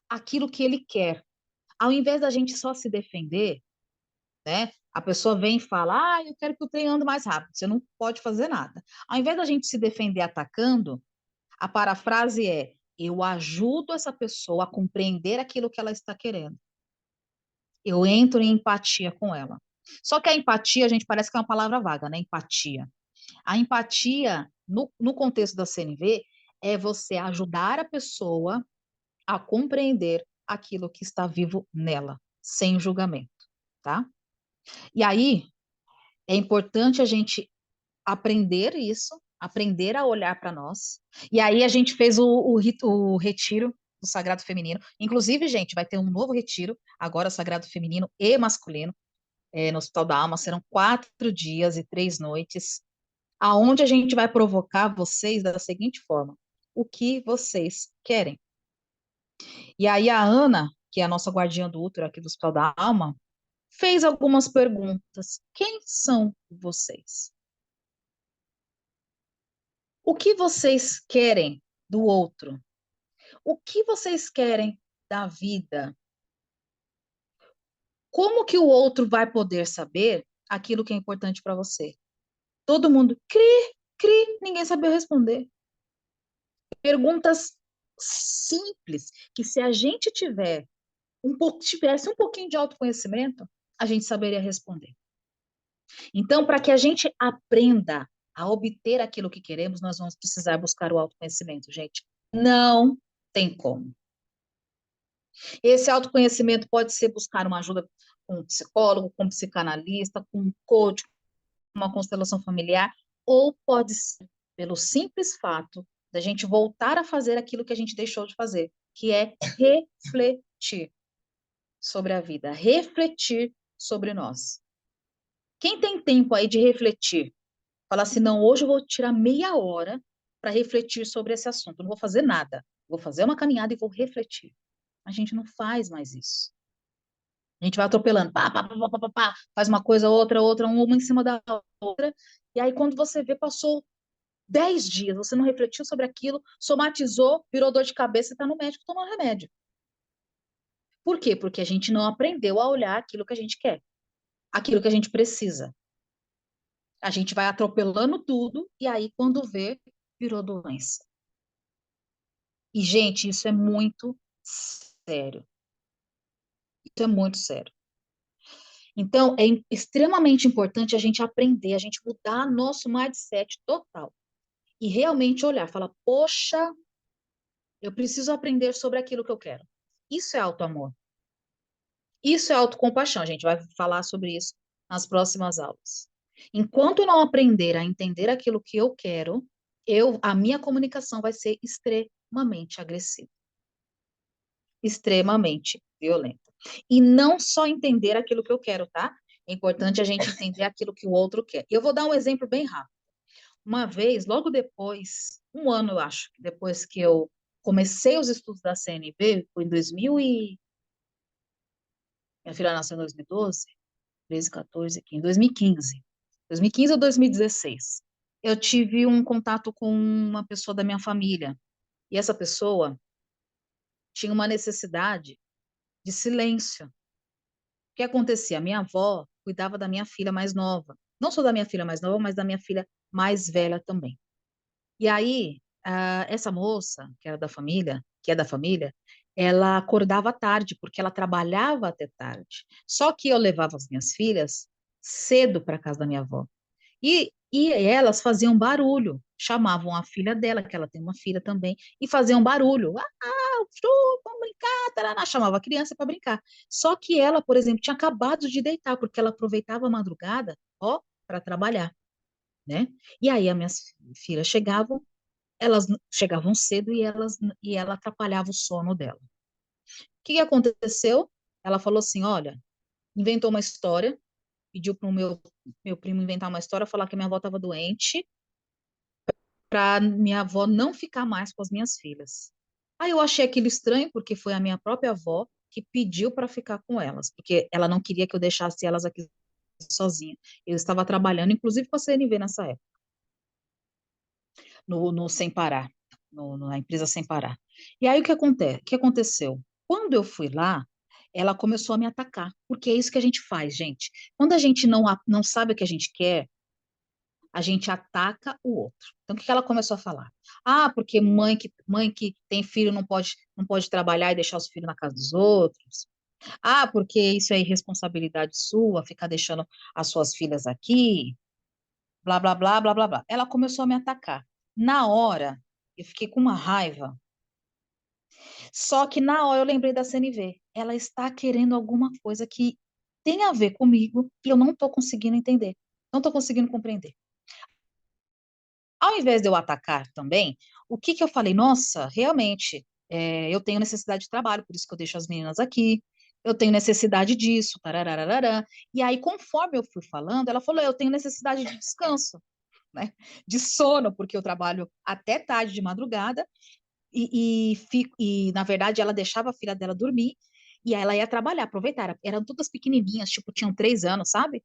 aquilo que ele quer. Ao invés da gente só se defender, né? A pessoa vem e fala, eu quero que o trem ande mais rápido. Você não pode fazer nada. Ao invés da gente se defender atacando, a parafrase é, eu ajudo essa pessoa a compreender aquilo que ela está querendo. Eu entro em empatia com ela. Só que a empatia, a gente parece que é uma palavra vaga, né? Empatia. A empatia, no contexto da CNV, é você ajudar a pessoa a compreender aquilo que está vivo nela, sem julgamento, tá? E aí, é importante a gente aprender isso, aprender a olhar para nós. E aí a gente fez o retiro do Sagrado Feminino. Inclusive, gente, vai ter um novo retiro, agora Sagrado Feminino e masculino, no Hospital da Alma. Serão 4 dias e 3 noites, aonde a gente vai provocar vocês da seguinte forma: o que vocês querem? E aí a Ana, que é a nossa guardiã do útero aqui do Hospital da Alma, fez algumas perguntas. Quem são vocês? O que vocês querem do outro? O que vocês querem da vida? Como que o outro vai poder saber aquilo que é importante para você? Todo mundo, cri, cri, ninguém sabia responder. Perguntas simples, que se a gente tivesse um pouquinho de autoconhecimento, a gente saberia responder. Então, para que a gente aprenda a obter aquilo que queremos, nós vamos precisar buscar o autoconhecimento, gente. Não tem como. Esse autoconhecimento pode ser buscar uma ajuda com um psicólogo, com um psicanalista, com um coach, uma constelação familiar, ou pode ser pelo simples fato da gente voltar a fazer aquilo que a gente deixou de fazer, que é refletir sobre a vida, refletir sobre nós. Quem tem tempo aí de refletir? Falar assim, não, hoje eu vou tirar meia hora para refletir sobre esse assunto, não vou fazer nada, vou fazer uma caminhada e vou refletir. A gente não faz mais isso. A gente vai atropelando, pá, pá, pá, pá, pá, pá, faz uma coisa, outra, outra, uma em cima da outra, e aí quando você vê, passou 10 dias, você não refletiu sobre aquilo, somatizou, virou dor de cabeça e está no médico tomando remédio. Por quê? Porque a gente não aprendeu a olhar aquilo que a gente quer, aquilo que a gente precisa. A gente vai atropelando tudo, e aí quando vê, virou doença. E, gente, isso é muito sério. Isso é muito sério. Então, é extremamente importante a gente aprender, a gente mudar nosso mindset total. E realmente olhar, falar, poxa, eu preciso aprender sobre aquilo que eu quero. Isso é auto-amor. Isso é autocompaixão. A gente vai falar sobre isso nas próximas aulas. Enquanto eu não aprender a entender aquilo que eu quero, a minha comunicação vai ser extremamente agressiva, extremamente violenta. E não só entender aquilo que eu quero, tá? É importante a gente entender aquilo que o outro quer. Eu vou dar um exemplo bem rápido. Uma vez, logo depois, um ano, eu acho, depois que eu comecei os estudos da CNV, foi em 2000 e... Minha filha nasceu em 2012, 13, 14, 15, 2015. 2015 ou 2016. Eu tive um contato com uma pessoa da minha família. E essa pessoa tinha uma necessidade de silêncio. O que acontecia? A minha avó cuidava da minha filha mais nova. Não só da minha filha mais nova, mas da minha filha mais velha também. E aí, essa moça, que era da família, que é da família, ela acordava tarde, porque ela trabalhava até tarde. Só que eu levava as minhas filhas cedo para casa da minha avó. E elas faziam barulho, chamavam a filha dela, que ela tem uma filha também, e faziam barulho. Vamos brincar, taraná, chamava a criança para brincar. Só que ela, por exemplo, tinha acabado de deitar, porque ela aproveitava a madrugada, ó, para trabalhar, né? E aí as minhas filhas chegavam, elas chegavam cedo e ela atrapalhava o sono dela. O que aconteceu? Ela falou assim: olha, inventou uma história, pediu para o meu primo inventar uma história, falar que minha avó estava doente, para minha avó não ficar mais com as minhas filhas. Aí eu achei aquilo estranho, porque foi a minha própria avó que pediu para ficar com elas, porque ela não queria que eu deixasse elas aqui sozinha. Eu estava trabalhando, inclusive com a CNV nessa época, no Sem Parar, na empresa Sem Parar. E aí o que aconteceu? Quando eu fui lá, ela começou a me atacar, porque é isso que a gente faz, gente. Quando a gente não sabe o que a gente quer, a gente ataca o outro. Então, o que ela começou a falar? Ah, porque mãe que tem filho não pode trabalhar e deixar os filhos na casa dos outros. Ah, porque isso é irresponsabilidade sua, ficar deixando as suas filhas aqui, blá, blá, blá, blá, blá, blá. Ela começou a me atacar. Na hora, eu fiquei com uma raiva. Só que na hora eu lembrei da CNV. Ela está querendo alguma coisa que tem a ver comigo e eu não estou conseguindo entender. Não estou conseguindo compreender. Ao invés de eu atacar também, o que que eu falei? Nossa, realmente, eu tenho necessidade de trabalho, por isso que eu deixo as meninas aqui, eu tenho necessidade disso, tararararã. E aí, conforme eu fui falando, ela falou, eu tenho necessidade de descanso, né? De sono, porque eu trabalho até tarde de madrugada, na verdade, ela deixava a filha dela dormir, e aí ela ia trabalhar, aproveitar. Eram todas pequenininhas, tipo, tinham 3 anos, sabe?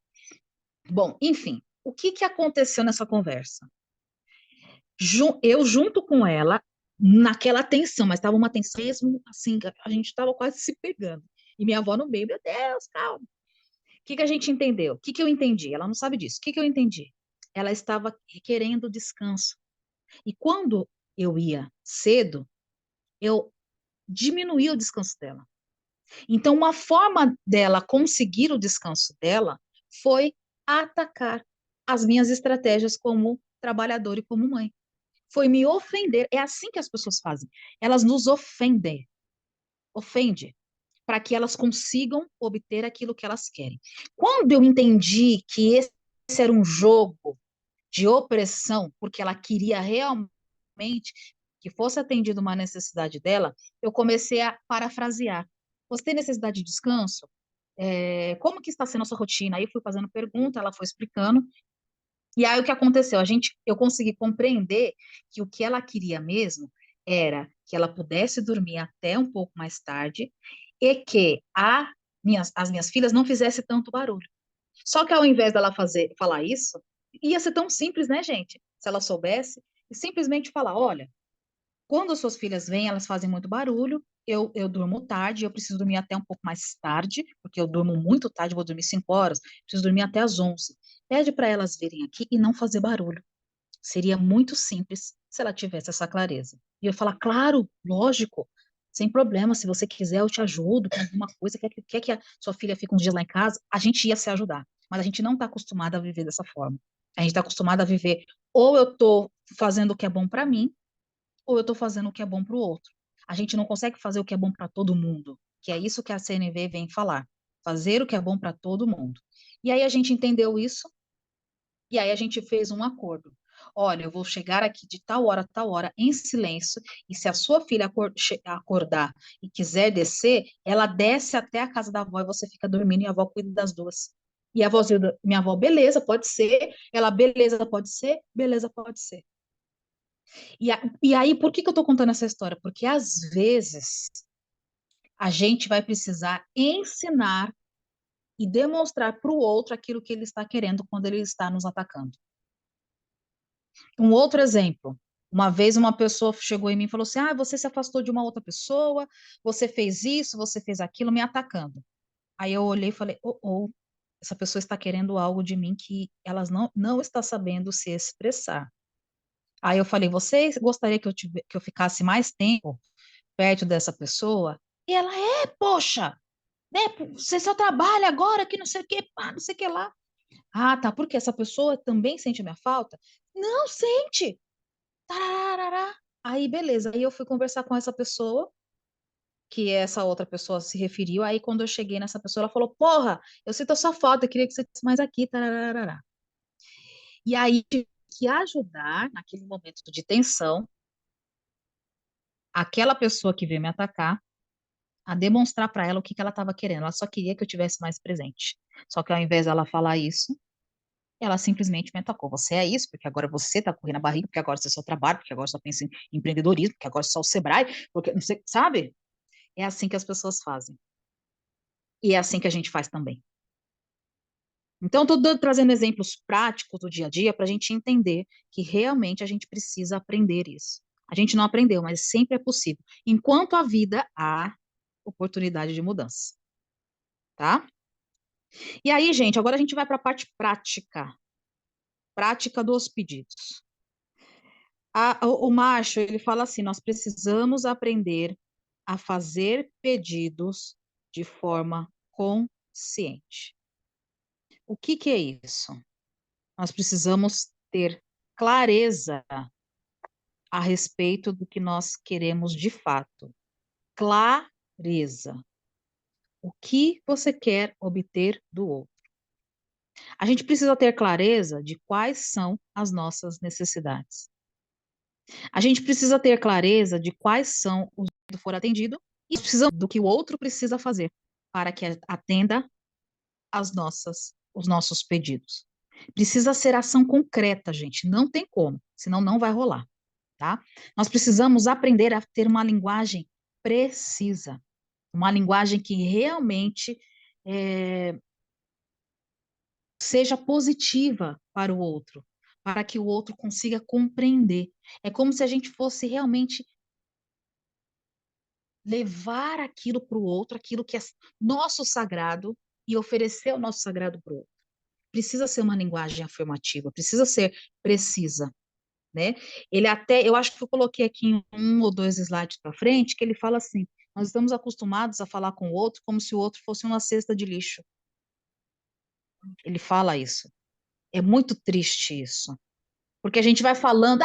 Bom, enfim, o que que aconteceu nessa conversa? Eu junto com ela, naquela tensão, mas estava uma tensão mesmo, assim, que a gente estava quase se pegando. E minha avó no meio, meu Deus, calma. O que que a gente entendeu? O que que eu entendi? Ela não sabe disso. O que que eu entendi? Ela estava querendo descanso. E quando eu ia cedo, eu diminuía o descanso dela. Então, uma forma dela conseguir o descanso dela foi atacar as minhas estratégias como trabalhadora e como mãe. Foi me ofender. É assim que as pessoas fazem. Elas nos ofendem, para que elas consigam obter aquilo que elas querem. Quando eu entendi que esse era um jogo de opressão, porque ela queria realmente que fosse atendida uma necessidade dela, eu comecei a parafrasear. Você tem necessidade de descanso? Como que está sendo a sua rotina? Aí eu fui fazendo pergunta, ela foi explicando, e aí o que aconteceu? Eu consegui compreender que o que ela queria mesmo era que ela pudesse dormir até um pouco mais tarde e que as minhas filhas não fizessem tanto barulho. Só que ao invés dela falar isso, ia ser tão simples, né, gente? Se ela soubesse, e simplesmente falar, olha, quando as suas filhas vêm, elas fazem muito barulho, eu durmo tarde, eu preciso dormir até um pouco mais tarde, porque eu durmo muito tarde, vou dormir 5 horas, preciso dormir até as 11. Pede para elas virem aqui e não fazer barulho. Seria muito simples se ela tivesse essa clareza. E eu falar, claro, lógico, sem problema, se você quiser, eu te ajudo com alguma coisa, quer que a sua filha fique uns dias lá em casa, a gente ia se ajudar. Mas a gente não está acostumada a viver dessa forma. A gente está acostumada a viver, ou eu estou fazendo o que é bom para mim, ou eu estou fazendo o que é bom para o outro. A gente não consegue fazer o que é bom para todo mundo, que é isso que a CNV vem falar, fazer o que é bom para todo mundo. E aí a gente entendeu isso, e aí a gente fez um acordo. Olha, eu vou chegar aqui de tal hora a tal hora, em silêncio, e se a sua filha acordar e quiser descer, ela desce até a casa da avó e você fica dormindo e a avó cuida das duas. E a vozinha minha avó, beleza, pode ser. Ela, beleza, pode ser. Beleza, pode ser. E aí, por que que eu estou contando essa história? Porque às vezes a gente vai precisar ensinar e demonstrar para o outro aquilo que ele está querendo quando ele está nos atacando. Um outro exemplo. Uma vez uma pessoa chegou em mim e falou assim: você se afastou de uma outra pessoa, você fez isso, você fez aquilo, me atacando. Aí eu olhei e falei: essa pessoa está querendo algo de mim que ela não está sabendo se expressar. Aí eu falei: você gostaria que eu ficasse mais tempo perto dessa pessoa? E ela: poxa, né, você só trabalha agora, que não sei o que, pá, não sei o que lá. Ah, tá, porque essa pessoa também sente minha falta? Não sente. Tararará. Aí, beleza. Aí eu fui conversar com essa pessoa, que essa outra pessoa se referiu. Aí, quando eu cheguei nessa pessoa, ela falou: Porra, eu sinto a sua falta, eu queria que você estivesse mais aqui. Tararará. E aí, tive que ajudar, naquele momento de tensão, aquela pessoa que veio me atacar, a demonstrar para ela o que que ela estava querendo. Ela só queria que eu tivesse mais presente. Só que ao invés dela falar isso, ela simplesmente me atacou. Você é isso, porque agora você está correndo a barriga, porque agora você só trabalha, porque agora só pensa em empreendedorismo, porque agora só o Sebrae, porque não sei, sabe? É assim que as pessoas fazem. E é assim que a gente faz também. Então, estou trazendo exemplos práticos do dia a dia para a gente entender que realmente a gente precisa aprender isso. A gente não aprendeu, mas sempre é possível. Enquanto a vida há oportunidade de mudança. Tá? E aí, gente, agora a gente vai para a parte prática. Prática dos pedidos. O Marshall, ele fala assim, nós precisamos aprender a fazer pedidos de forma consciente. O que que é isso? Nós precisamos ter clareza a respeito do que nós queremos de fato. Clareza. O que você quer obter do outro? A gente precisa ter clareza de quais são as nossas necessidades. A gente precisa ter clareza de quais são os que for atendido e precisamos do que o outro precisa fazer para que atenda os nossos pedidos. Precisa ser ação concreta, gente, não tem como, senão não vai rolar, tá? Nós precisamos aprender a ter uma linguagem precisa, uma linguagem que realmente seja positiva para o outro, para que o outro consiga compreender. É como se a gente fosse realmente levar aquilo para o outro, aquilo que é nosso sagrado, e oferecer o nosso sagrado para o outro. Precisa ser uma linguagem afirmativa, precisa ser precisa, né? Ele até, eu acho que eu coloquei aqui em um ou dois slides para frente, que ele fala assim: nós estamos acostumados a falar com o outro como se o outro fosse uma cesta de lixo. Ele fala isso. É muito triste isso. Porque a gente vai falando,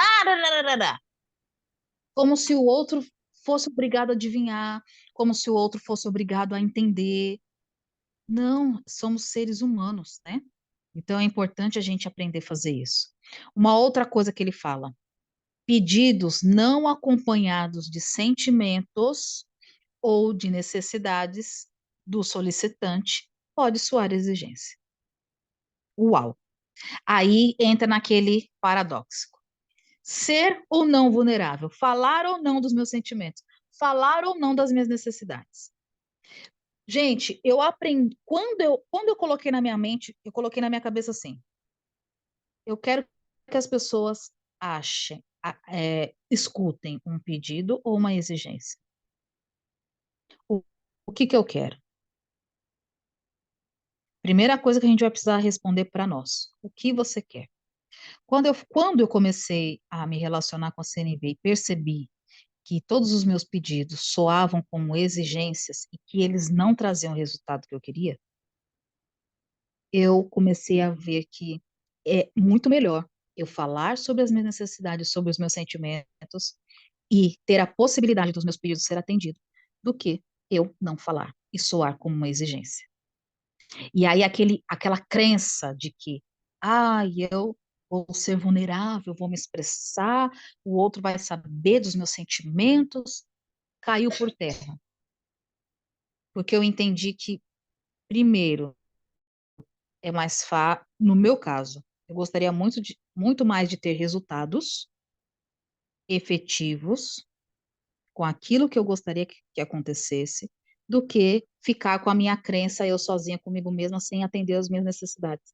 como se o outro fosse obrigado a adivinhar, como se o outro fosse obrigado a entender. Não, somos seres humanos, né? Então é importante a gente aprender a fazer isso. Uma outra coisa que ele fala: pedidos não acompanhados de sentimentos ou de necessidades do solicitante pode soar exigência. Uau! Aí entra naquele paradoxo. Ser ou não vulnerável, falar ou não dos meus sentimentos, falar ou não das minhas necessidades. Gente, eu aprendi, quando eu coloquei na minha mente, eu coloquei na minha cabeça assim: eu quero que as pessoas escutem um pedido ou uma exigência. O, o que eu quero? Primeira coisa que a gente vai precisar responder para nós: o que você quer? Quando eu comecei a me relacionar com a CNV e percebi que todos os meus pedidos soavam como exigências e que eles não traziam o resultado que eu queria, eu comecei a ver que é muito melhor eu falar sobre as minhas necessidades, sobre os meus sentimentos e ter a possibilidade dos meus pedidos ser atendidos, do que eu não falar e soar como uma exigência. E aí aquela crença de que, eu vou ser vulnerável, vou me expressar, o outro vai saber dos meus sentimentos, caiu por terra. Porque eu entendi que, primeiro, é mais fácil, no meu caso, eu gostaria muito mais de ter resultados efetivos com aquilo que eu gostaria que acontecesse, do que ficar com a minha crença eu sozinha comigo mesma sem atender as minhas necessidades.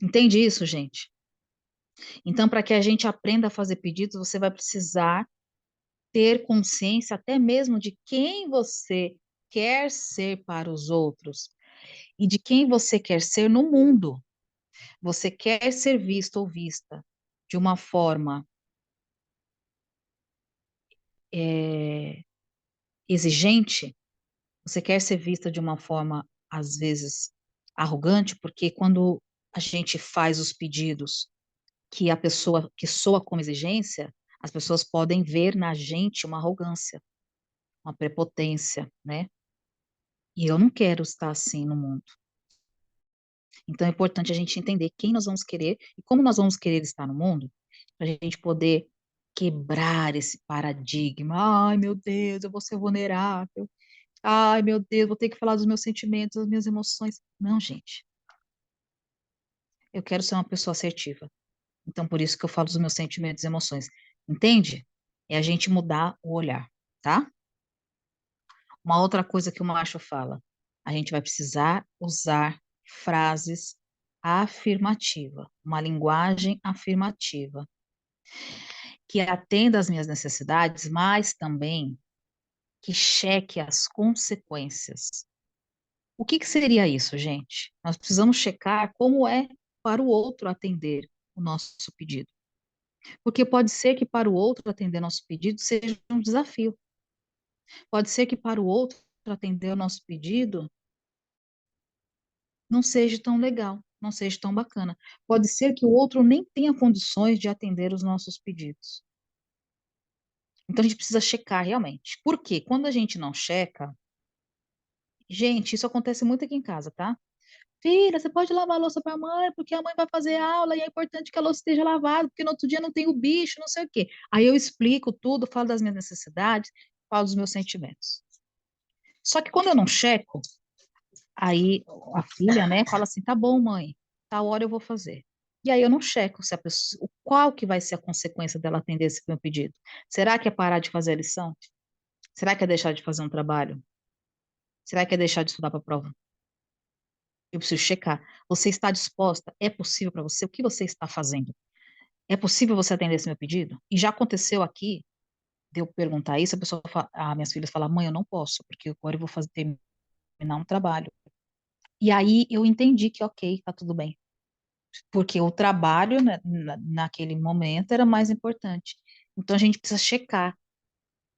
Entende isso, gente? Então, para que a gente aprenda a fazer pedidos, você vai precisar ter consciência até mesmo de quem você quer ser para os outros e de quem você quer ser no mundo. Você quer ser visto ou vista de uma forma exigente? Você quer ser vista de uma forma, às vezes, arrogante? Porque quando a gente faz os pedidos que a pessoa que soa como exigência, as pessoas podem ver na gente uma arrogância, uma prepotência, né? E eu não quero estar assim no mundo. Então é importante a gente entender quem nós vamos querer e como nós vamos querer estar no mundo, para a gente poder quebrar esse paradigma. Ai, meu Deus, eu vou ser vulnerável. Ai, meu Deus, vou ter que falar dos meus sentimentos, das minhas emoções. Não, gente. Eu quero ser uma pessoa assertiva. Então, por isso que eu falo dos meus sentimentos e emoções. Entende? É a gente mudar o olhar, tá? Uma outra coisa que o macho fala: a gente vai precisar usar frases afirmativas, uma linguagem afirmativa, que atenda às minhas necessidades, mas também que cheque as consequências. O que seria isso, gente? Nós precisamos checar como é para o outro atender o nosso pedido. Porque pode ser que para o outro atender nosso pedido seja um desafio. Pode ser que para o outro atender o nosso pedido não seja tão legal, não seja tão bacana. Pode ser que o outro nem tenha condições de atender os nossos pedidos. Então a gente precisa checar realmente. Por quê? Quando a gente não checa, gente, isso acontece muito aqui em casa, tá? Filha, você pode lavar a louça para a mãe, porque a mãe vai fazer aula e é importante que a louça esteja lavada, porque no outro dia não tem o bicho, não sei o quê. Aí eu explico tudo, falo das minhas necessidades, falo dos meus sentimentos. Só que quando eu não checo, aí a filha, né, fala assim, tá bom, mãe, tal hora eu vou fazer. E aí eu não checo se a pessoa, qual que vai ser a consequência dela atender esse meu pedido. Será que é parar de fazer a lição? Será que é deixar de fazer um trabalho? Será que é deixar de estudar para a prova? Eu preciso checar. Você está disposta? É possível para você? O que você está fazendo? É possível você atender esse meu pedido? E já aconteceu aqui, de eu perguntar isso, a pessoa, minhas filhas falam, mãe, eu não posso, porque agora eu vou fazer, terminar um trabalho. E aí eu entendi que, ok, tá tudo bem. Porque o trabalho, né, naquele momento, era mais importante. Então a gente precisa checar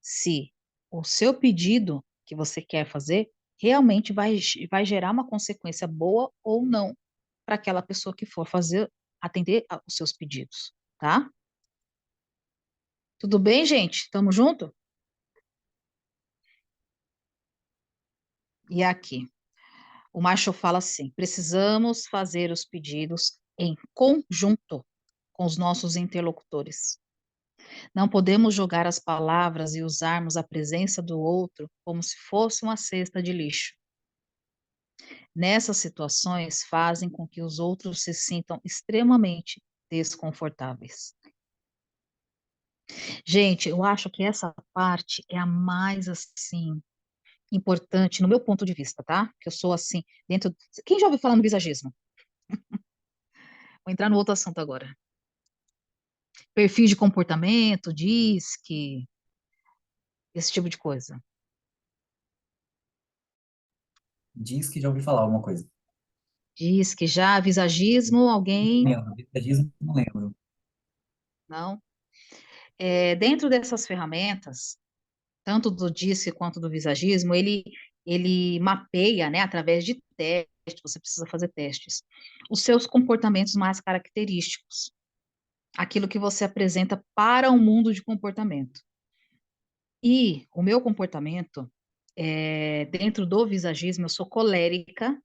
se o seu pedido que você quer fazer realmente vai gerar uma consequência boa ou não para aquela pessoa que for fazer, atender os seus pedidos, tá? Tudo bem, gente? Tamo junto? E aqui, o Marshall fala assim: precisamos fazer os pedidos em conjunto com os nossos interlocutores. Não podemos jogar as palavras e usarmos a presença do outro como se fosse uma cesta de lixo. Nessas situações, fazem com que os outros se sintam extremamente desconfortáveis. Gente, eu acho que essa parte é a mais assim importante no meu ponto de vista, tá? Que eu sou assim, dentro. Quem já ouviu falar no visagismo? Vou entrar no outro assunto agora. Perfis de comportamento, DISC, esse tipo de coisa. Diz que já ouvi falar alguma coisa. DISC já, visagismo, alguém? Não lembro, detalhismo, não lembro. Não? Dentro dessas ferramentas, tanto do DISC quanto do visagismo, ele mapeia, né, através de testes, você precisa fazer testes, os seus comportamentos mais característicos, aquilo que você apresenta para o mundo de comportamento. E o meu comportamento, dentro do visagismo, eu sou colérica,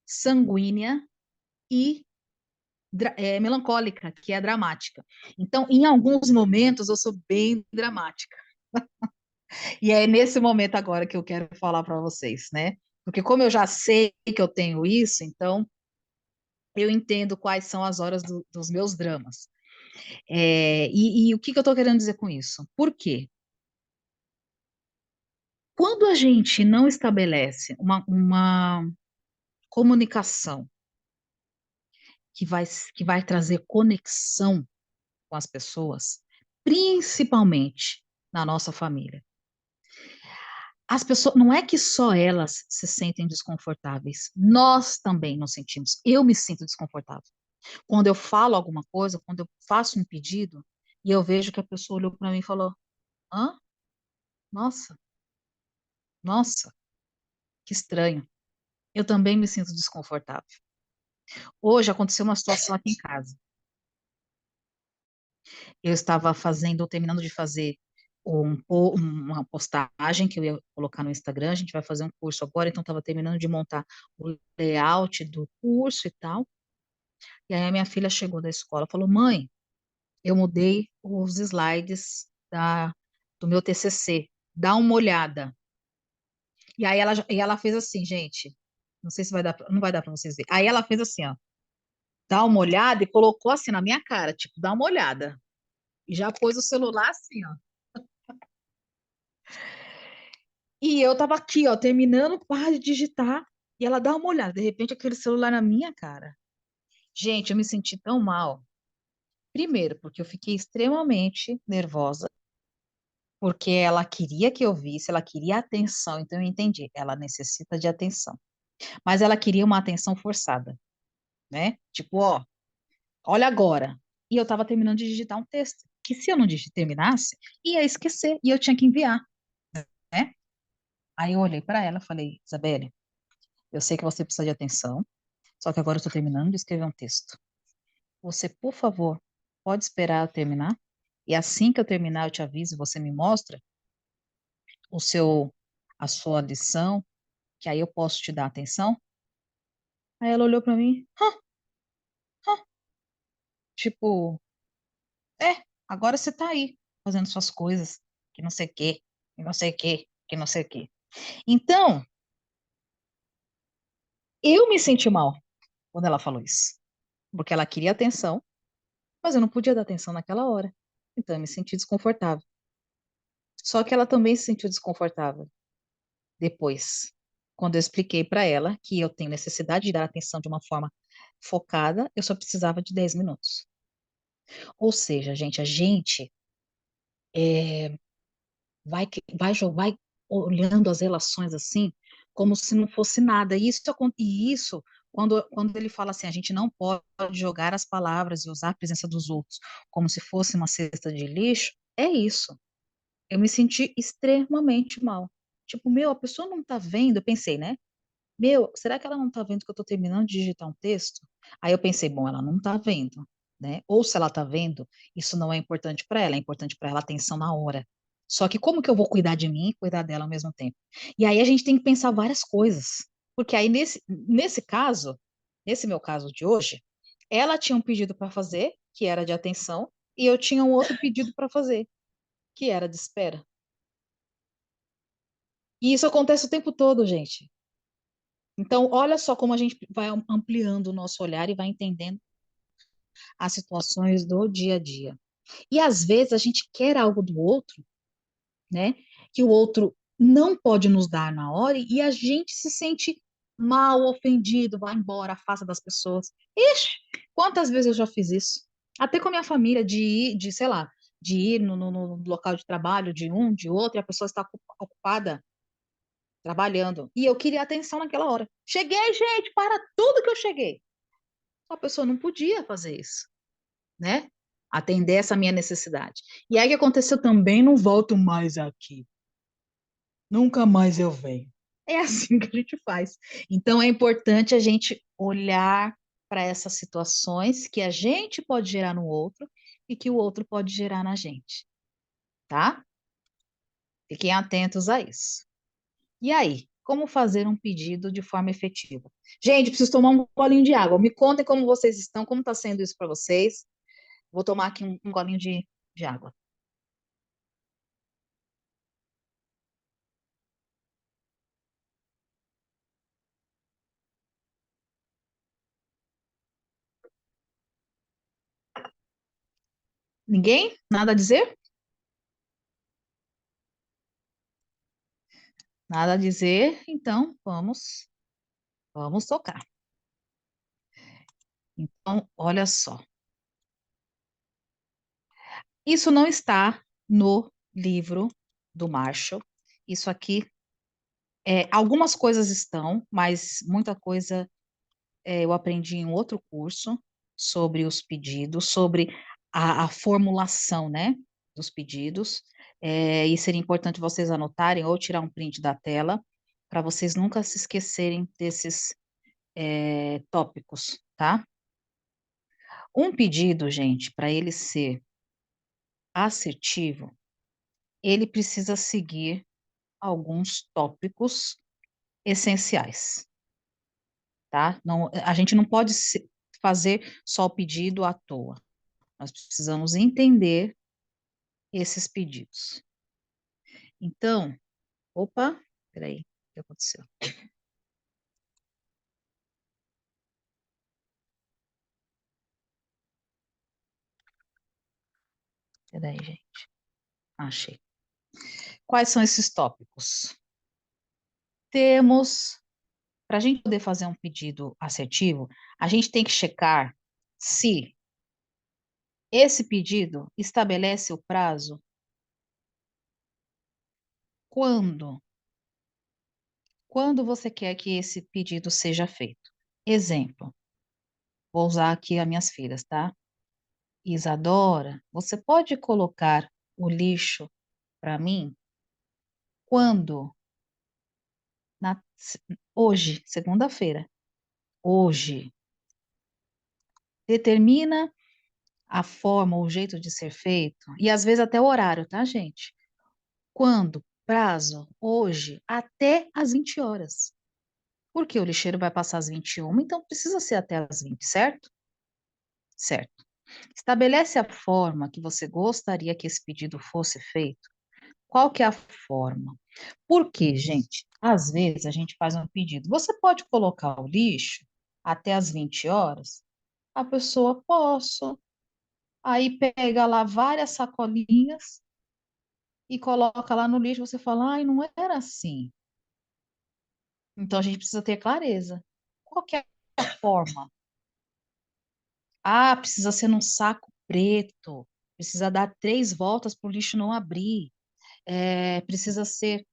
sanguínea e melancólica, que é dramática. Então, em alguns momentos, eu sou bem dramática. E é nesse momento agora que eu quero falar para vocês, né? Porque como eu já sei que eu tenho isso, então eu entendo quais são as horas dos meus dramas. E o que que eu estou querendo dizer com isso? Por quê? Quando a gente não estabelece uma comunicação que vai trazer conexão com as pessoas, principalmente na nossa família, as pessoas, não é que só elas se sentem desconfortáveis, nós também nos sentimos. Eu me sinto desconfortável. Quando eu falo alguma coisa, quando eu faço um pedido, e eu vejo que a pessoa olhou para mim e falou: hã? Nossa, nossa, que estranho. Eu também me sinto desconfortável. Hoje aconteceu uma situação aqui em casa. Eu estava terminando de fazer uma postagem que eu ia colocar no Instagram. A gente vai fazer um curso agora, então estava terminando de montar o layout do curso e tal. E aí a minha filha chegou da escola e falou: mãe, eu mudei os slides do meu TCC. Dá uma olhada. E aí ela fez assim, gente. Não sei se vai dar, não vai dar para vocês verem. Aí ela fez assim, ó. Dá uma olhada e colocou assim na minha cara, tipo, dá uma olhada. E já pôs o celular assim, ó. E eu tava aqui, ó, terminando, para de digitar. E ela dá uma olhada. De repente, aquele celular na minha cara. Gente, eu me senti tão mal. Primeiro, porque eu fiquei extremamente nervosa. Porque ela queria que eu visse, ela queria atenção, então eu entendi, ela necessita de atenção. Mas ela queria uma atenção forçada, né? Tipo, ó, olha agora. E eu estava terminando de digitar um texto, que se eu não terminasse, ia esquecer, e eu tinha que enviar, né? Aí eu olhei para ela e falei: Isabelle, eu sei que você precisa de atenção, só que agora eu estou terminando de escrever um texto. Você, por favor, pode esperar eu terminar? E assim que eu terminar, eu te aviso e você me mostra o seu, a sua lição, que aí eu posso te dar atenção. Aí ela olhou pra mim, tipo, agora você tá aí, fazendo suas coisas, que não sei o quê, que não sei o quê, que não sei o quê. Então, eu me senti mal quando ela falou isso, porque ela queria atenção, mas eu não podia dar atenção naquela hora. Então, eu me senti desconfortável. Só que ela também se sentiu desconfortável depois, quando eu expliquei para ela que eu tenho necessidade de dar atenção de uma forma focada, eu só precisava de 10 minutos. Ou seja, gente, a gente vai olhando as relações assim, como se não fosse nada. E isso, quando ele fala assim, a gente não pode jogar as palavras e usar a presença dos outros como se fosse uma cesta de lixo, é isso. Eu me senti extremamente mal. Tipo, meu, a pessoa não tá vendo, eu pensei, né? Meu, será que ela não tá vendo que eu tô terminando de digitar um texto? Aí eu pensei, bom, ela não tá vendo, né? Ou se ela tá vendo, isso não é importante para ela, é importante para ela a atenção na hora. Só que como que eu vou cuidar de mim e cuidar dela ao mesmo tempo? E aí a gente tem que pensar várias coisas. Porque aí nesse caso, nesse meu caso de hoje, ela tinha um pedido para fazer, que era de atenção, e eu tinha um outro pedido para fazer, que era de espera. E isso acontece o tempo todo, gente. Então, olha só como a gente vai ampliando o nosso olhar e vai entendendo as situações do dia a dia. E às vezes a gente quer algo do outro, né? Que o outro não pode nos dar na hora e a gente se sente mal, ofendido, vai embora, afasta das pessoas. Ixi, quantas vezes eu já fiz isso? Até com a minha família, sei lá, de ir no local de trabalho de um, de outro, e a pessoa está ocupada trabalhando. E eu queria atenção naquela hora. Cheguei, gente, para tudo que eu cheguei. A pessoa não podia fazer isso, né? Atender essa minha necessidade. E aí o que aconteceu também, não volto mais aqui. Nunca mais eu venho. É assim que a gente faz. Então é importante a gente olhar para essas situações que a gente pode gerar no outro e que o outro pode gerar na gente, tá? Fiquem atentos a isso. E aí, como fazer um pedido de forma efetiva? Gente, preciso tomar um golinho de água. Me contem como vocês estão, como está sendo isso para vocês. Vou tomar aqui um golinho de água. Ninguém? Nada a dizer? Nada a dizer, então vamos tocar. Então, olha só. Isso não está no livro do Marshall. Isso aqui, algumas coisas estão, mas muita coisa eu aprendi em outro curso sobre os pedidos, sobre a formulação, né, dos pedidos. E seria importante vocês anotarem ou tirar um print da tela, para vocês nunca se esquecerem desses tópicos, tá? Um pedido, gente, para ele ser assertivo, ele precisa seguir alguns tópicos essenciais, tá? Não, a gente não pode fazer só o pedido à toa. Nós precisamos entender esses pedidos. Então, opa, peraí, o que aconteceu? Peraí, gente. Achei. Quais são esses tópicos? Temos, para a gente poder fazer um pedido assertivo, a gente tem que checar se esse pedido estabelece o prazo quando você quer que esse pedido seja feito. Exemplo, vou usar aqui as minhas filhas, tá? Isadora, você pode colocar o lixo para mim quando? Na, hoje, segunda-feira. Hoje. Determina a forma, o jeito de ser feito, e às vezes até o horário, tá, gente? Quando? Prazo, hoje, até às 20 horas. Porque o lixeiro vai passar às 21, então precisa ser até às 20, certo? Certo. Estabelece a forma que você gostaria que esse pedido fosse feito. Qual que é a forma? Porque, gente, às vezes a gente faz um pedido. Você pode colocar o lixo até às 20 horas? A pessoa, posso. Aí pega lá várias sacolinhas e coloca lá no lixo. Você fala, ai, não era assim. Então a gente precisa ter clareza. Qual que é a forma? Ah, precisa ser num saco preto. Precisa dar 3 voltas para o lixo não abrir. Precisa ser,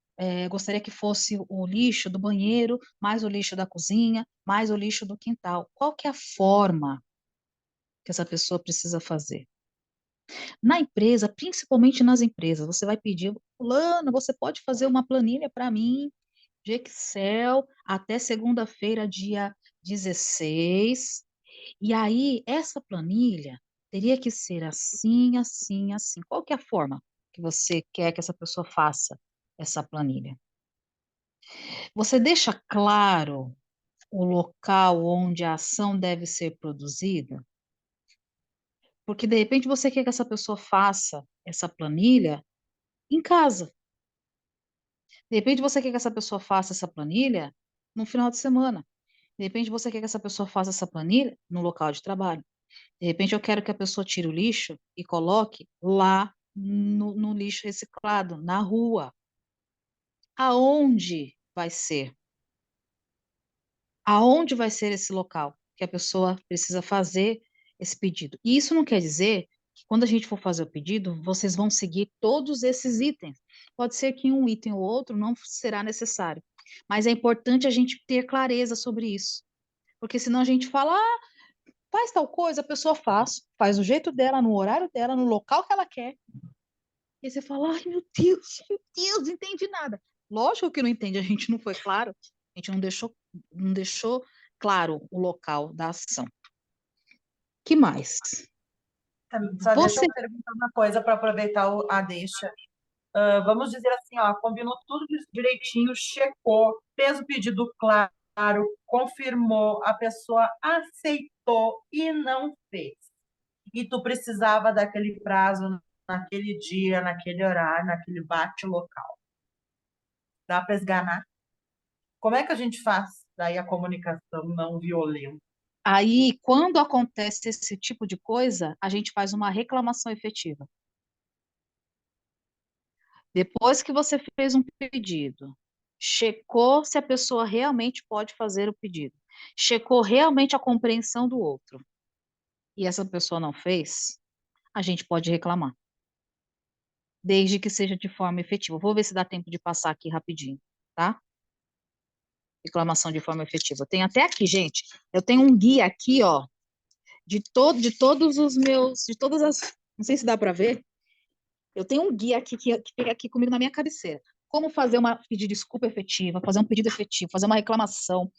gostaria que fosse o lixo do banheiro, mais o lixo da cozinha, mais o lixo do quintal. Qual que é a forma que essa pessoa precisa fazer? Na empresa, principalmente nas empresas, você vai pedir, fulano, você pode fazer uma planilha para mim de Excel até segunda-feira, dia 16. E aí, essa planilha teria que ser assim, assim, assim. Qual que é a forma que você quer que essa pessoa faça essa planilha? Você deixa claro o local onde a ação deve ser produzida? Porque, de repente, você quer que essa pessoa faça essa planilha em casa. De repente, você quer que essa pessoa faça essa planilha no final de semana. De repente, você quer que essa pessoa faça essa planilha no local de trabalho. De repente, eu quero que a pessoa tire o lixo e coloque lá no lixo reciclado, na rua. Aonde vai ser? Aonde vai ser esse local que a pessoa precisa fazer esse pedido? E isso não quer dizer que quando a gente for fazer o pedido, vocês vão seguir todos esses itens. Pode ser que um item ou outro não será necessário, mas é importante a gente ter clareza sobre isso, porque senão a gente fala, ah, faz tal coisa, a pessoa faz do jeito dela, no horário dela, no local que ela quer. E você fala, ai, meu Deus, não entendi nada. Lógico que não entende, a gente não foi claro, a gente não deixou claro o local da ação. Que mais? Só deixa Você, eu perguntar uma coisa para aproveitar a deixa. Vamos dizer assim, ó, combinou tudo direitinho, checou, fez o pedido claro, confirmou, a pessoa aceitou e não fez. E tu precisava daquele prazo naquele dia, naquele horário, naquele bate-local. Dá para esganar? Como é que a gente faz daí a comunicação não violenta? aí, quando acontece esse tipo de coisa, a gente faz uma reclamação efetiva. Depois que você fez um pedido, checou se a pessoa realmente pode fazer o pedido, checou realmente a compreensão do outro, e essa pessoa não fez, a gente pode reclamar, desde que seja de forma efetiva. Vou ver se dá tempo de passar aqui rapidinho, tá? Reclamação de forma efetiva. Tem até aqui, gente. Eu tenho um guia aqui, ó, de todos os meus, de todas as, não sei se dá para ver. Eu tenho um guia aqui que fica aqui comigo na minha cabeceira. Como fazer uma pedir desculpa efetiva, fazer um pedido efetivo, fazer uma reclamação,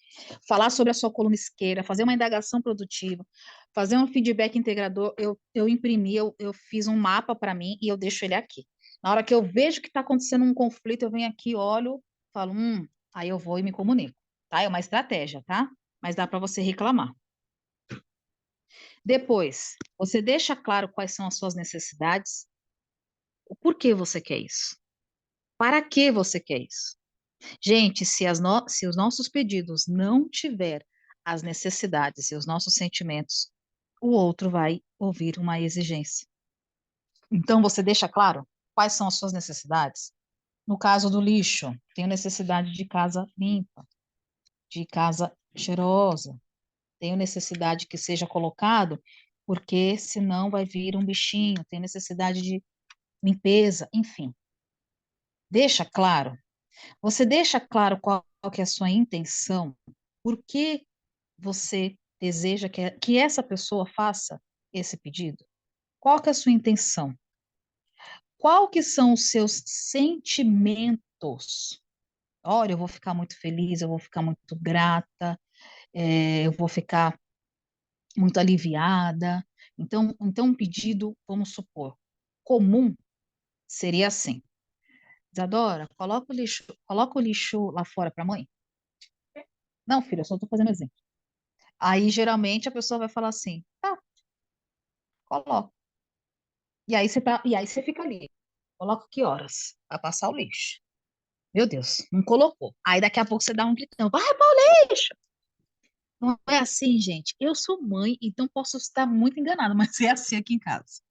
falar sobre a sua coluna isqueira, fazer uma indagação produtiva, fazer um feedback integrador. Eu imprimi, eu fiz um mapa para mim e eu deixo ele aqui. Na hora que eu vejo que está acontecendo um conflito, eu venho aqui, olho, falo, aí eu vou e me comunico, tá? É uma estratégia, tá? Mas dá para você reclamar. Depois, você deixa claro quais são as suas necessidades, o porquê você quer isso. Para que você quer isso? Gente, se os nossos pedidos não tiver as necessidades e os nossos sentimentos, o outro vai ouvir uma exigência. Então, você deixa claro quais são as suas necessidades. No caso do lixo, tenho necessidade de casa limpa, de casa cheirosa, tenho necessidade que seja colocado, porque senão vai vir um bichinho, tenho necessidade de limpeza, enfim. Deixa claro. Você deixa claro qual que é a sua intenção, por que você deseja que essa pessoa faça esse pedido? Qual que é a sua intenção? Qual que são os seus sentimentos? Olha, eu vou ficar muito feliz, eu vou ficar muito grata, eu vou ficar muito aliviada. Então, um pedido, vamos supor, comum seria assim: Isadora, coloca o lixo lá fora para a mãe. Não, filha, eu só estou fazendo exemplo. Aí, geralmente, a pessoa vai falar assim, tá, coloca. E aí você fica ali. Coloca que horas? Vai passar o lixo. Meu Deus, não colocou. Aí daqui a pouco você dá um gritão, vai pôr o lixo. Não é assim, gente. Eu sou mãe, então posso estar muito enganada, mas é assim aqui em casa.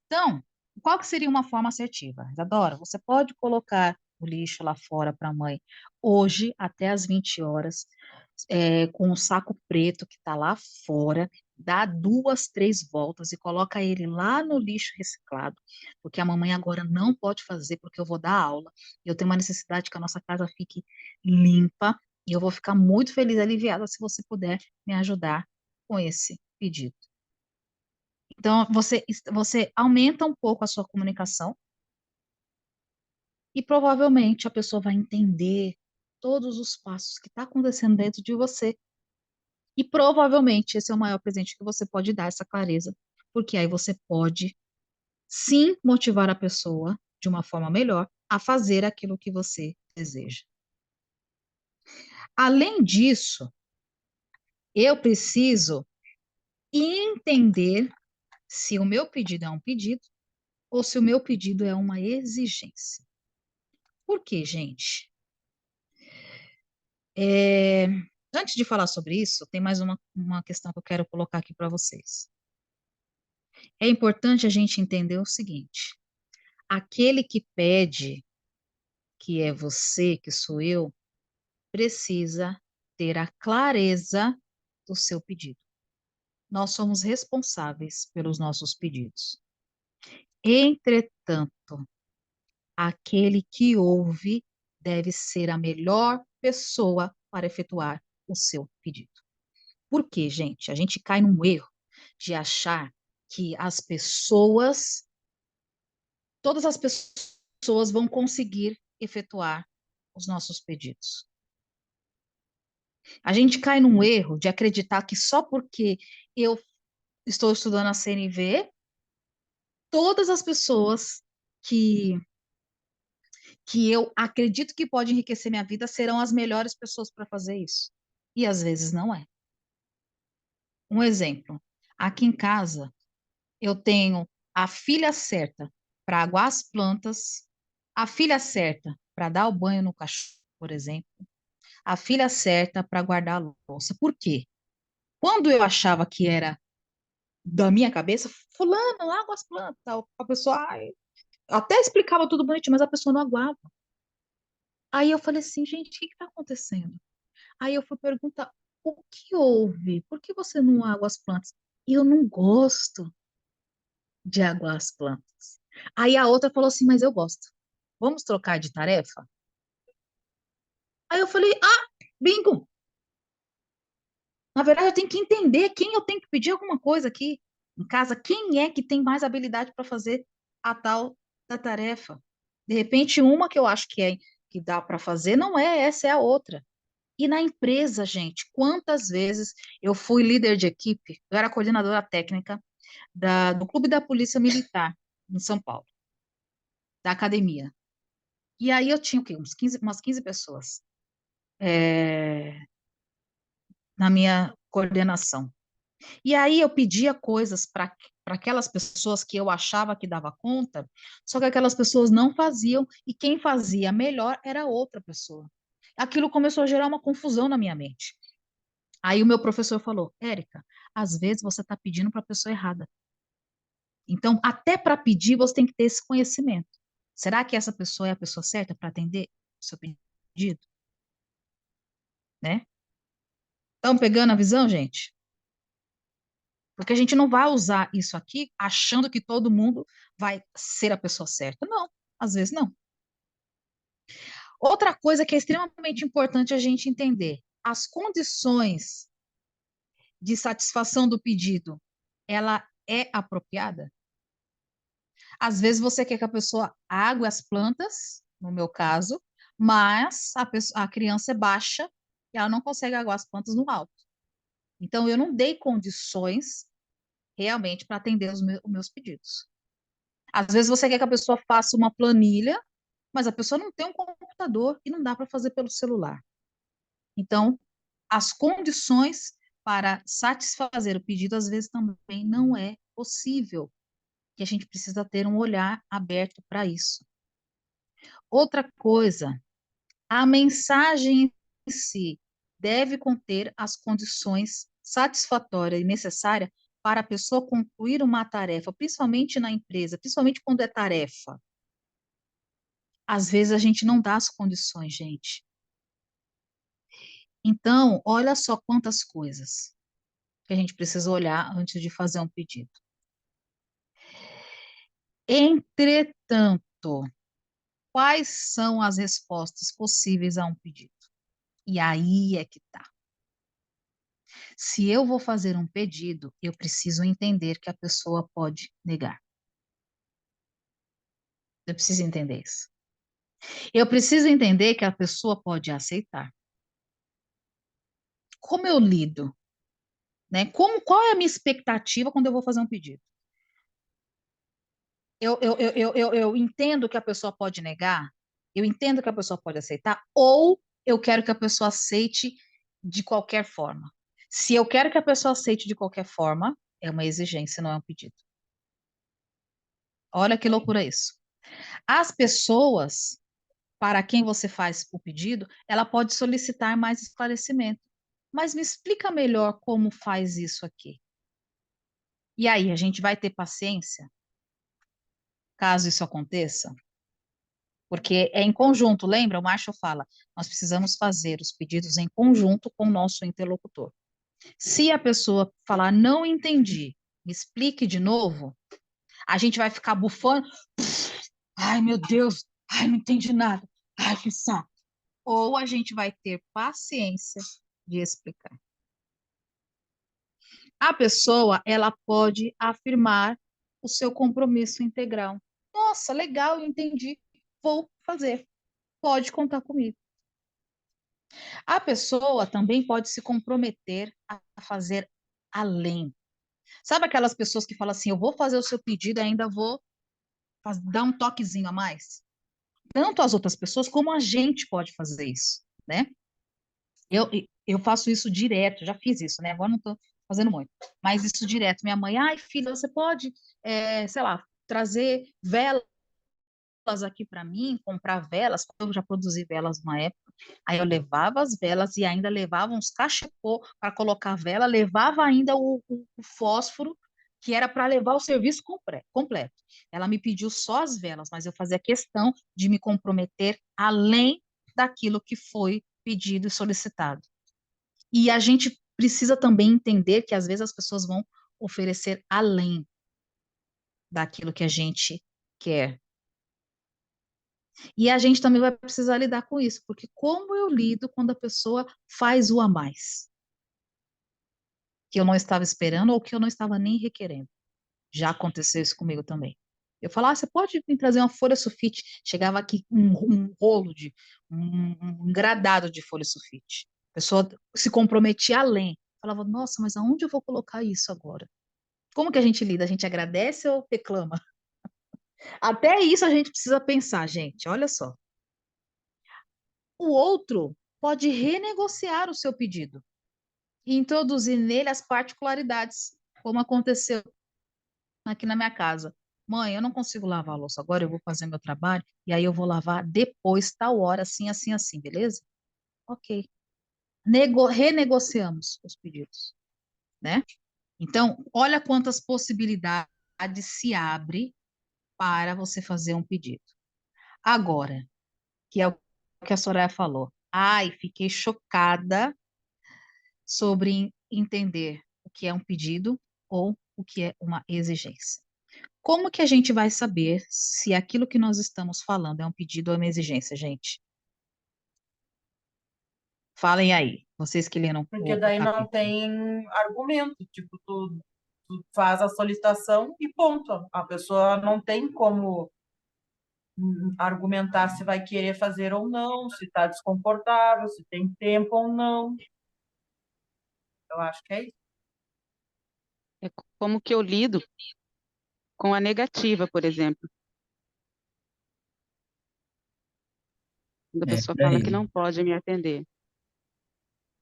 Então, qual que seria uma forma assertiva? Isadora, você pode colocar o lixo lá fora para a mãe hoje, até às 20 horas, com o saco preto que está lá fora, dá 2, 3 voltas e coloca ele lá no lixo reciclado, porque a mamãe agora não pode fazer, porque eu vou dar aula, e eu tenho uma necessidade que a nossa casa fique limpa, e eu vou ficar muito feliz e aliviada se você puder me ajudar com esse pedido. Então, você aumenta um pouco a sua comunicação e provavelmente a pessoa vai entender todos os passos que está acontecendo dentro de você. E provavelmente esse é o maior presente que você pode dar, essa clareza, porque aí você pode sim motivar a pessoa de uma forma melhor a fazer aquilo que você deseja. Além disso, eu preciso entender se o meu pedido é um pedido ou se o meu pedido é uma exigência. Por quê, gente? Antes de falar sobre isso, tem mais uma questão que eu quero colocar aqui para vocês. É importante a gente entender o seguinte: aquele que pede, que é você, que sou eu, precisa ter a clareza do seu pedido. Nós somos responsáveis pelos nossos pedidos. Entretanto, aquele que ouve deve ser a melhor pessoa para efetuar o seu pedido. Por quê, gente? A gente cai num erro de achar que todas as pessoas vão conseguir efetuar os nossos pedidos. A gente cai num erro de acreditar que só porque eu estou estudando a CNV, todas as pessoas que, que eu acredito que pode enriquecer minha vida serão as melhores pessoas para fazer isso. E às vezes não é. Um exemplo, aqui em casa, eu tenho a filha certa para aguar as plantas, a filha certa para dar o banho no cachorro, por exemplo, a filha certa para guardar a louça. Por quê? Quando eu achava que era da minha cabeça, fulano, água as plantas, tal, a pessoa, ai, até explicava tudo bonitinho, mas a pessoa não aguava. Aí eu falei assim, gente, o que está acontecendo? Aí eu fui perguntar, o que houve? Por que você não água as plantas? Eu não gosto de aguar as plantas. Aí a outra falou assim, mas eu gosto. Vamos trocar de tarefa? Aí eu falei, ah, bingo! Na verdade, eu tenho que entender quem eu tenho que pedir alguma coisa aqui em casa, quem é que tem mais habilidade para fazer a tal da tarefa. De repente, uma que eu acho que dá para fazer não é, essa é a outra. E na empresa, gente, quantas vezes eu fui líder de equipe, eu era coordenadora técnica do Clube da Polícia Militar em São Paulo, da academia. E aí eu tinha o quê? Umas 15 pessoas na minha coordenação. E aí eu pedia coisas para aquelas pessoas que eu achava que dava conta, só que aquelas pessoas não faziam, e quem fazia melhor era outra pessoa. Aquilo começou a gerar uma confusão na minha mente. Aí o meu professor falou, Érica, às vezes você está pedindo para a pessoa errada. Então, até para pedir, você tem que ter esse conhecimento. Será que essa pessoa é a pessoa certa para atender o seu pedido? Né? Estão pegando a visão, gente? Porque a gente não vai usar isso aqui achando que todo mundo vai ser a pessoa certa. Não, às vezes não. Outra coisa que é extremamente importante a gente entender: as condições de satisfação do pedido, ela é apropriada? Às vezes você quer que a pessoa ague as plantas, no meu caso, mas a criança é baixa e ela não consegue aguar as plantas no alto. Então, eu não dei condições realmente para atender os meus pedidos. Às vezes você quer que a pessoa faça uma planilha, mas a pessoa não tem um computador e não dá para fazer pelo celular. Então, as condições para satisfazer o pedido, às vezes, também não é possível, que a gente precisa ter um olhar aberto para isso. Outra coisa, a mensagem em si deve conter as condições satisfatórias e necessárias para a pessoa concluir uma tarefa, principalmente na empresa, principalmente quando é tarefa. Às vezes a gente não dá as condições, gente. Então, olha só quantas coisas que a gente precisa olhar antes de fazer um pedido. Entretanto, quais são as respostas possíveis a um pedido? E aí é que tá. Se eu vou fazer um pedido, eu preciso entender que a pessoa pode negar. Eu preciso entender isso. Eu preciso entender que a pessoa pode aceitar. Como eu lido, né? Qual é a minha expectativa quando eu vou fazer um pedido? Eu entendo que a pessoa pode negar, eu entendo que a pessoa pode aceitar, ou eu quero que a pessoa aceite de qualquer forma. Se eu quero que a pessoa aceite de qualquer forma, é uma exigência, não é um pedido. Olha que loucura isso. As pessoas para quem você faz o pedido, ela pode solicitar mais esclarecimento. Mas me explica melhor como faz isso aqui. E aí, a gente vai ter paciência, caso isso aconteça? Porque é em conjunto, lembra? O Marshall fala, nós precisamos fazer os pedidos em conjunto com o nosso interlocutor. Se a pessoa falar, não entendi, me explique de novo, a gente vai ficar bufando, ai meu Deus, ai não entendi nada, ai que saco. Ou a gente vai ter paciência de explicar. A pessoa, ela pode afirmar o seu compromisso integral. Nossa, legal, eu entendi, vou fazer. Pode contar comigo. A pessoa também pode se comprometer a fazer além. Sabe aquelas pessoas que falam assim, eu vou fazer o seu pedido e ainda vou dar um toquezinho a mais? Tanto as outras pessoas como a gente pode fazer isso, né? Eu, eu faço isso direto, já fiz isso, né? Agora não estou fazendo muito, mas isso direto. Minha mãe, ai, filha, você pode, sei lá, trazer velas aqui para mim, comprar velas, eu já produzi velas uma época, aí eu levava as velas e ainda levava uns cachepô para colocar a vela, levava ainda o fósforo, que era para levar o serviço completo. Ela me pediu só as velas, mas eu fazia questão de me comprometer além daquilo que foi pedido e solicitado. E a gente precisa também entender que às vezes as pessoas vão oferecer além daquilo que a gente quer. E a gente também vai precisar lidar com isso, porque como eu lido quando a pessoa faz o a mais? Que eu não estava esperando ou que eu não estava nem requerendo. Já aconteceu isso comigo também. Eu falava, você pode me trazer uma folha sulfite? Chegava aqui um rolo um engradado de folha sulfite. A pessoa se comprometia além. Falava, nossa, mas aonde eu vou colocar isso agora? Como que a gente lida? A gente agradece ou reclama? Até isso a gente precisa pensar, gente. Olha só. O outro pode renegociar o seu pedido e introduzir nele as particularidades, como aconteceu aqui na minha casa. Mãe, eu não consigo lavar a louça agora, eu vou fazer meu trabalho e aí eu vou lavar depois, tal hora, assim, assim, assim, beleza? Ok. Renegociamos os pedidos, né? Então, olha quantas possibilidades se abre para você fazer um pedido. Agora, que é o que a Soraya falou. Ai, fiquei chocada sobre entender o que é um pedido ou o que é uma exigência. Como que a gente vai saber se aquilo que nós estamos falando é um pedido ou uma exigência, gente? Falem aí, vocês que leram Porque o daí não capítulo. tem argumento, tipo, tu faz a solicitação e ponto. A pessoa não tem como argumentar se vai querer fazer ou não, se está desconfortável, se tem tempo ou não. Eu acho que é isso. É como que eu lido com a negativa, por exemplo. Quando a pessoa Por fala que aí. não pode me atender.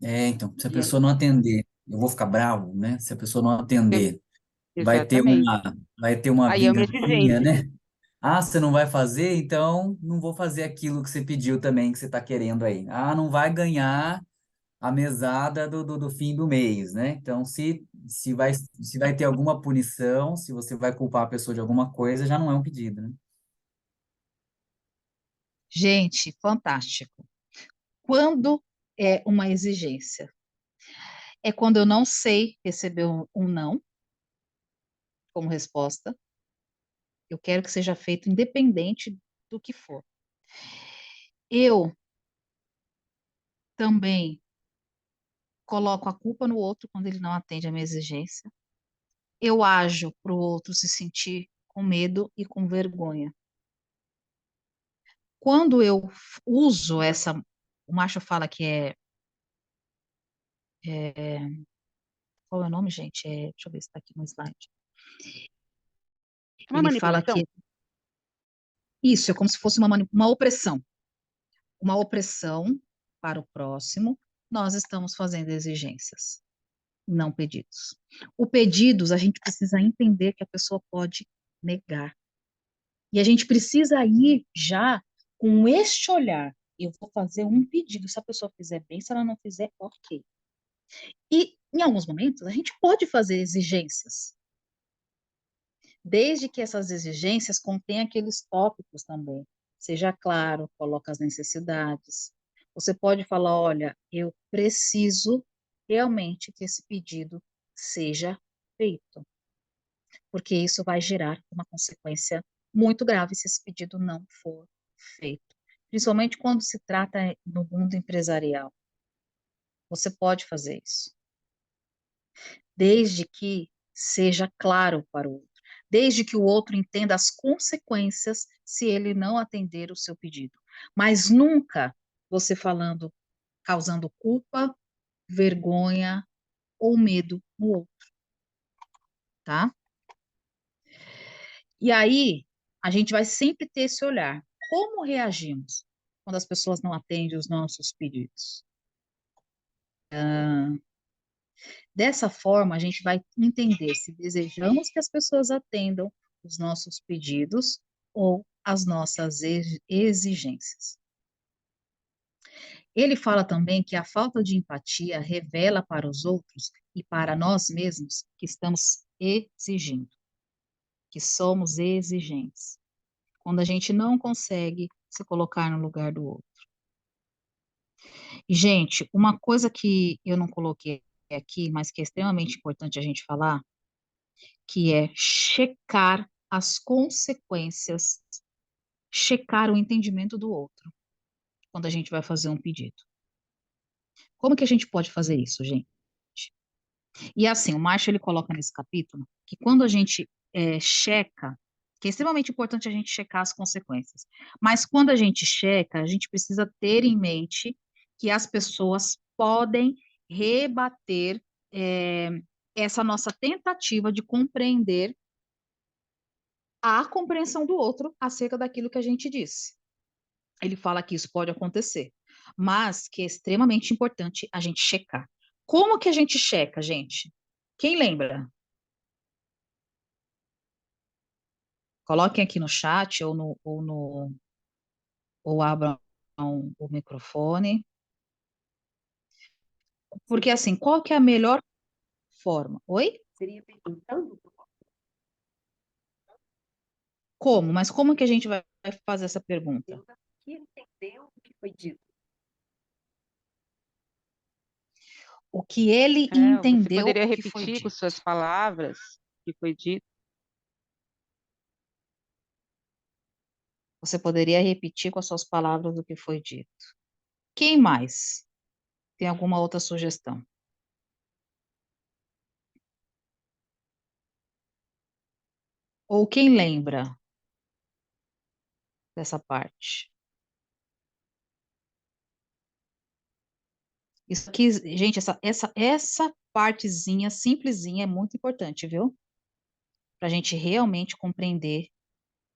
Então, se a E aí, pessoa não atender, eu vou ficar bravo, né? Se a pessoa não eu- atender, vai ter exatamente. uma, vai ter uma Aí é uma vingancinha, exigência. né? Ah, você não vai fazer, então não vou fazer aquilo que você pediu também, que você está querendo aí. Ah, não vai ganhar a mesada do fim do mês, né? Então, se vai ter alguma punição, se você vai culpar a pessoa de alguma coisa, já não é um pedido, né? Gente, fantástico. Quando é uma exigência? É quando eu não sei receber um não como resposta. Eu quero que seja feito independente do que for. Eu também coloco a culpa no outro quando ele não atende a minha exigência. Eu ajo para o outro se sentir com medo e com vergonha. Quando eu uso essa, o Macho fala que qual é o nome, gente? Deixa eu ver se está aqui no slide. Uma Ele fala manipulação? que isso é como se fosse uma opressão para o próximo. Nós estamos fazendo exigências, não pedidos. O pedidos, a gente precisa entender que a pessoa pode negar. E a gente precisa ir já com este olhar. Eu vou fazer um pedido. Se a pessoa fizer bem, se ela não fizer, ok. E, em alguns momentos, a gente pode fazer exigências, desde que essas exigências contenham aqueles tópicos também. Seja claro, coloca as necessidades. Você pode falar, olha, eu preciso realmente que esse pedido seja feito, porque isso vai gerar uma consequência muito grave se esse pedido não for feito. Principalmente quando se trata no mundo empresarial. Você pode fazer isso, desde que seja claro para o outro, desde que o outro entenda as consequências se ele não atender o seu pedido. Mas nunca você falando, causando culpa, vergonha ou medo no outro, tá? E aí, a gente vai sempre ter esse olhar. Como reagimos quando as pessoas não atendem os nossos pedidos? Dessa forma, a gente vai entender se desejamos que as pessoas atendam os nossos pedidos ou as nossas exigências. Ele fala também que a falta de empatia revela para os outros e para nós mesmos que estamos exigindo, que somos exigentes, quando a gente não consegue se colocar no lugar do outro. E, gente, uma coisa que eu não coloquei aqui, mas que é extremamente importante a gente falar, que é checar as consequências, checar o entendimento do outro, quando a gente vai fazer um pedido. Como que a gente pode fazer isso, gente? E assim, o Marshall ele coloca nesse capítulo que quando a gente checa, que é extremamente importante a gente checar as consequências, mas quando a gente checa, a gente precisa ter em mente que as pessoas podem rebater é, essa nossa tentativa de compreender a compreensão do outro acerca daquilo que a gente disse. Ele fala que isso pode acontecer, mas que é extremamente importante a gente checar. Como que a gente checa, gente? Quem lembra? Coloquem aqui no chat ou abram o microfone, porque assim, qual que é a melhor forma? Oi? Seria perguntando Como? Mas como que a gente vai fazer essa pergunta? que entendeu o que foi dito. O que ele Você entendeu, poderia o que foi repetir com dito. suas palavras o que foi dito? Você poderia repetir com as suas palavras o que foi dito. Quem mais? Tem alguma outra sugestão? Ou quem lembra dessa parte? Isso aqui, gente, essa partezinha simplesinha é muito importante, viu? Para a gente realmente compreender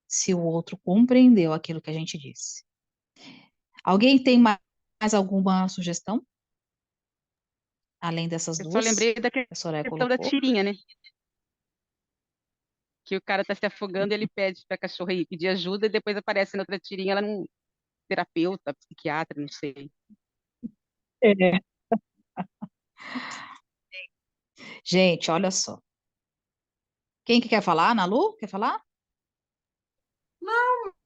se o outro compreendeu aquilo que a gente disse. Alguém tem mais alguma sugestão? além dessas Eu só duas lembrei da que a Soraya questão da colocou? tirinha, né? Que o cara tá se afogando e ele pede pra cachorra ir pedir ajuda e depois aparece na outra tirinha ela num terapeuta, psiquiatra, não sei. É. Gente, olha só. Quem que quer falar? Ana Lu? Quer falar?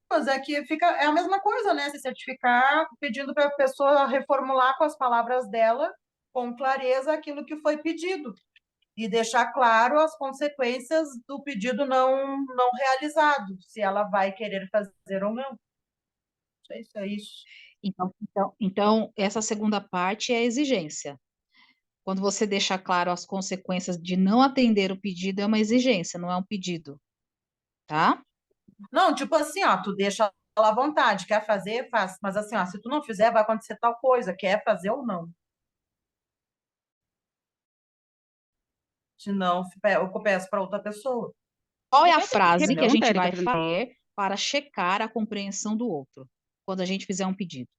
Mas é que fica, é a mesma coisa, né? Se certificar pedindo para a pessoa reformular com as palavras dela, com clareza, aquilo que foi pedido. E deixar claro as consequências do pedido não realizado, se ela vai querer fazer ou não. Isso é isso. Então, essa segunda parte é a exigência. Quando você deixa claro as consequências de não atender o pedido, é uma exigência, não é um pedido, tá? Não, tipo assim, ó, tu deixa ela à vontade, quer fazer, faz. Mas assim, ó, se tu não fizer, vai acontecer tal coisa, quer fazer ou não. Se não, eu peço para outra pessoa, Qual é a Repete, frase que a pergunta, gente Érica, vai tá fazendo. fazer para checar a compreensão do outro, quando a gente fizer um pedido?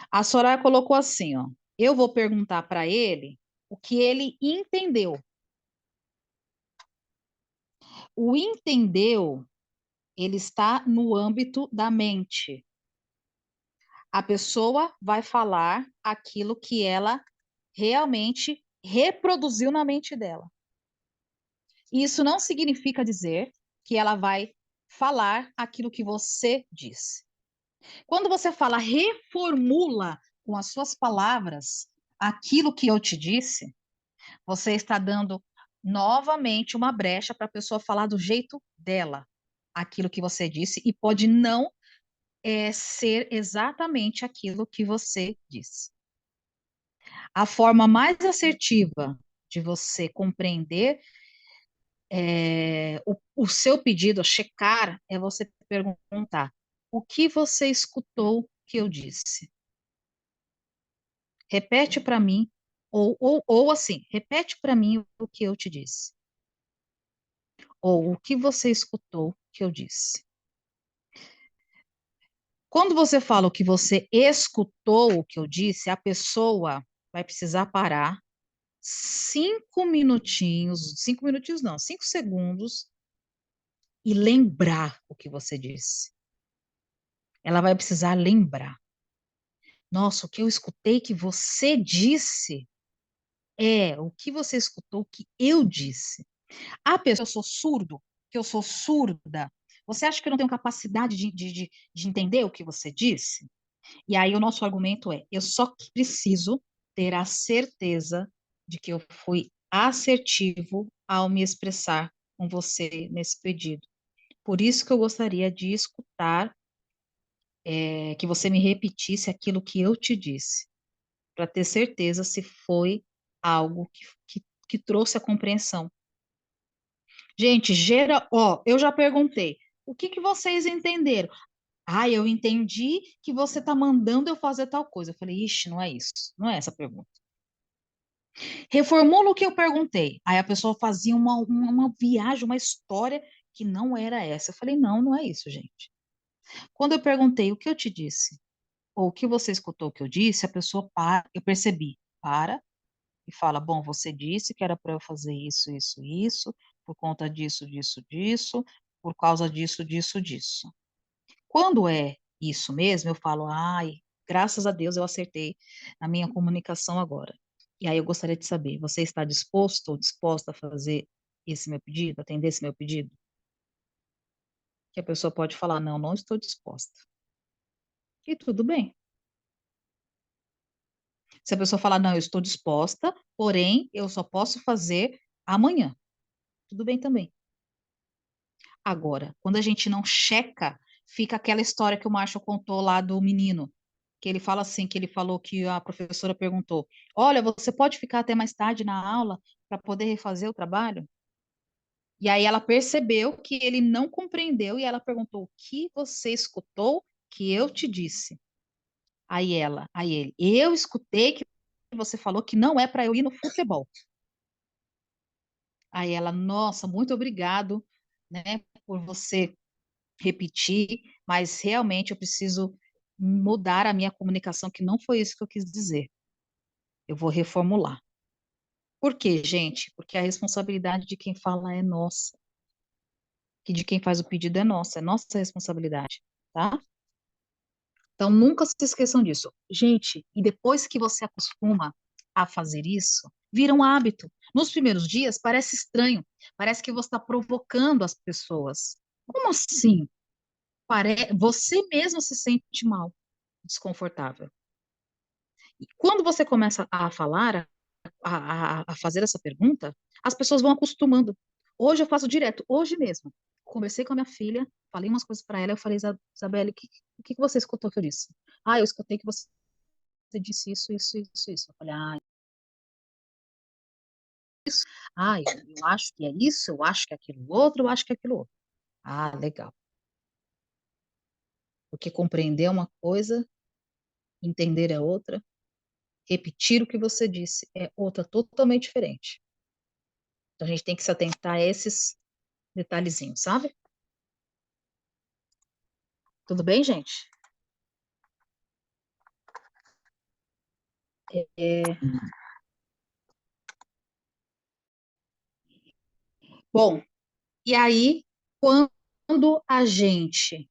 A Soraya colocou assim, ó. Eu vou perguntar para ele o que ele entendeu. O entendeu, ele está no âmbito da mente. A pessoa vai falar aquilo que ela realmente reproduziu na mente dela. Isso não significa dizer que ela vai falar aquilo que você disse. Quando você fala reformula com as suas palavras aquilo que eu te disse, você está dando novamente uma brecha para a pessoa falar do jeito dela, aquilo que você disse, e pode não ser exatamente aquilo que você disse. A forma mais assertiva de você compreender o seu pedido, checar, é você perguntar: o que você escutou que eu disse? Repete para mim, ou assim, repete para mim o que eu te disse. Ou o que você escutou que eu disse. Quando você fala o que você escutou o que eu disse, a pessoa vai precisar parar 5 minutinhos não, 5 segundos e lembrar o que você disse. Ela vai precisar lembrar. Nossa, o que eu escutei que você disse o que você escutou que eu disse. Ah, pessoa, eu sou surdo, que eu sou surda. Você acha que eu não tenho capacidade de entender o que você disse? E aí o nosso argumento é: eu só preciso ter a certeza de que eu fui assertivo ao me expressar com você nesse pedido. Por isso que eu gostaria de escutar, que você me repetisse aquilo que eu te disse, para ter certeza se foi algo que trouxe a compreensão. Gente, eu já perguntei, o que vocês entenderam? Ah, eu entendi que você está mandando eu fazer tal coisa. Eu falei, ixi, não é isso, não é essa a pergunta. Reformula o que eu perguntei. Aí a pessoa fazia uma viagem, uma história que não era essa. Eu falei, não, não é isso, gente. Quando eu perguntei o que eu te disse, ou o que você escutou que eu disse, a pessoa para, eu percebi, para e fala, bom, você disse que era para eu fazer isso, isso, isso, por conta disso, disso, disso, por causa disso, disso, disso. Quando é isso mesmo, eu falo, ai, graças a Deus eu acertei na minha comunicação agora. E aí eu gostaria de saber, você está disposto ou disposta a fazer esse meu pedido, atender esse meu pedido? Que a pessoa pode falar, não, não estou disposta. E tudo bem. Se a pessoa falar, não, eu estou disposta, porém, eu só posso fazer amanhã. Tudo bem também. Agora, quando a gente não checa, fica aquela história que o Marshall contou lá do menino, que ele fala assim, que ele falou que a professora perguntou, olha, você pode ficar até mais tarde na aula para poder refazer o trabalho? E aí ela percebeu que ele não compreendeu e ela perguntou, o que você escutou que eu te disse? Aí ele, eu escutei que você falou que não é para eu ir no futebol. Aí ela, nossa, muito obrigado, né, por você repetir, mas realmente eu preciso mudar a minha comunicação, que não foi isso que eu quis dizer. Eu vou reformular. Por quê, gente? Porque a responsabilidade de quem fala é nossa, que de quem faz o pedido é nossa responsabilidade, tá? Então, nunca se esqueçam disso. Gente, e depois que você acostuma a fazer isso, vira um hábito. Nos primeiros dias, parece estranho, parece que você está provocando as pessoas. Como assim? Você mesmo se sente mal, desconfortável. E quando você começa a falar, a fazer essa pergunta, as pessoas vão acostumando. Hoje eu faço direto, hoje mesmo. Conversei com a minha filha, falei umas coisas para ela, eu falei, Isabelle, o que você escutou que eu disse? Ah, eu escutei que você disse isso, isso, isso, isso. Eu falei, eu acho que é isso, eu acho que é aquilo outro, eu acho que é aquilo outro. Ah, legal. Porque compreender é uma coisa, entender é outra, repetir o que você disse é outra totalmente diferente. Então a gente tem que se atentar a esses detalhezinhos, sabe? Tudo bem, gente? Bom, e aí, quando a gente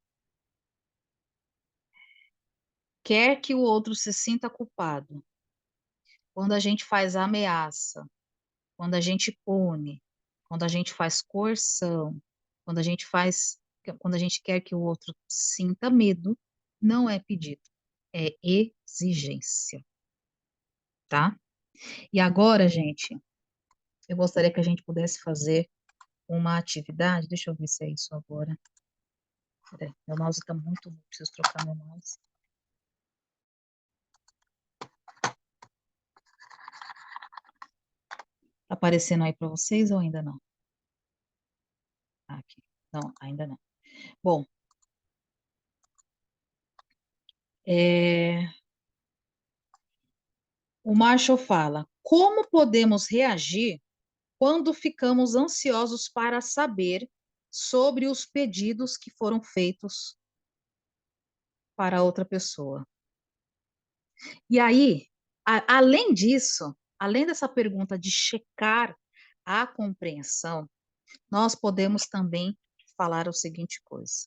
quer que o outro se sinta culpado, quando a gente faz ameaça, quando a gente pune, quando a gente faz coerção, quando a gente quer que o outro sinta medo, não é pedido, é exigência, tá? E agora, gente, eu gostaria que a gente pudesse fazer uma atividade, deixa eu ver se é isso agora. Peraí, meu mouse está muito, preciso trocar meu mouse. Tá aparecendo aí para vocês ou ainda não? Aqui. Não, ainda não. Bom, o Marshall fala: como podemos reagir quando ficamos ansiosos para saber sobre os pedidos que foram feitos para outra pessoa? E aí, além disso, além dessa pergunta de checar a compreensão, nós podemos também falar a seguinte coisa.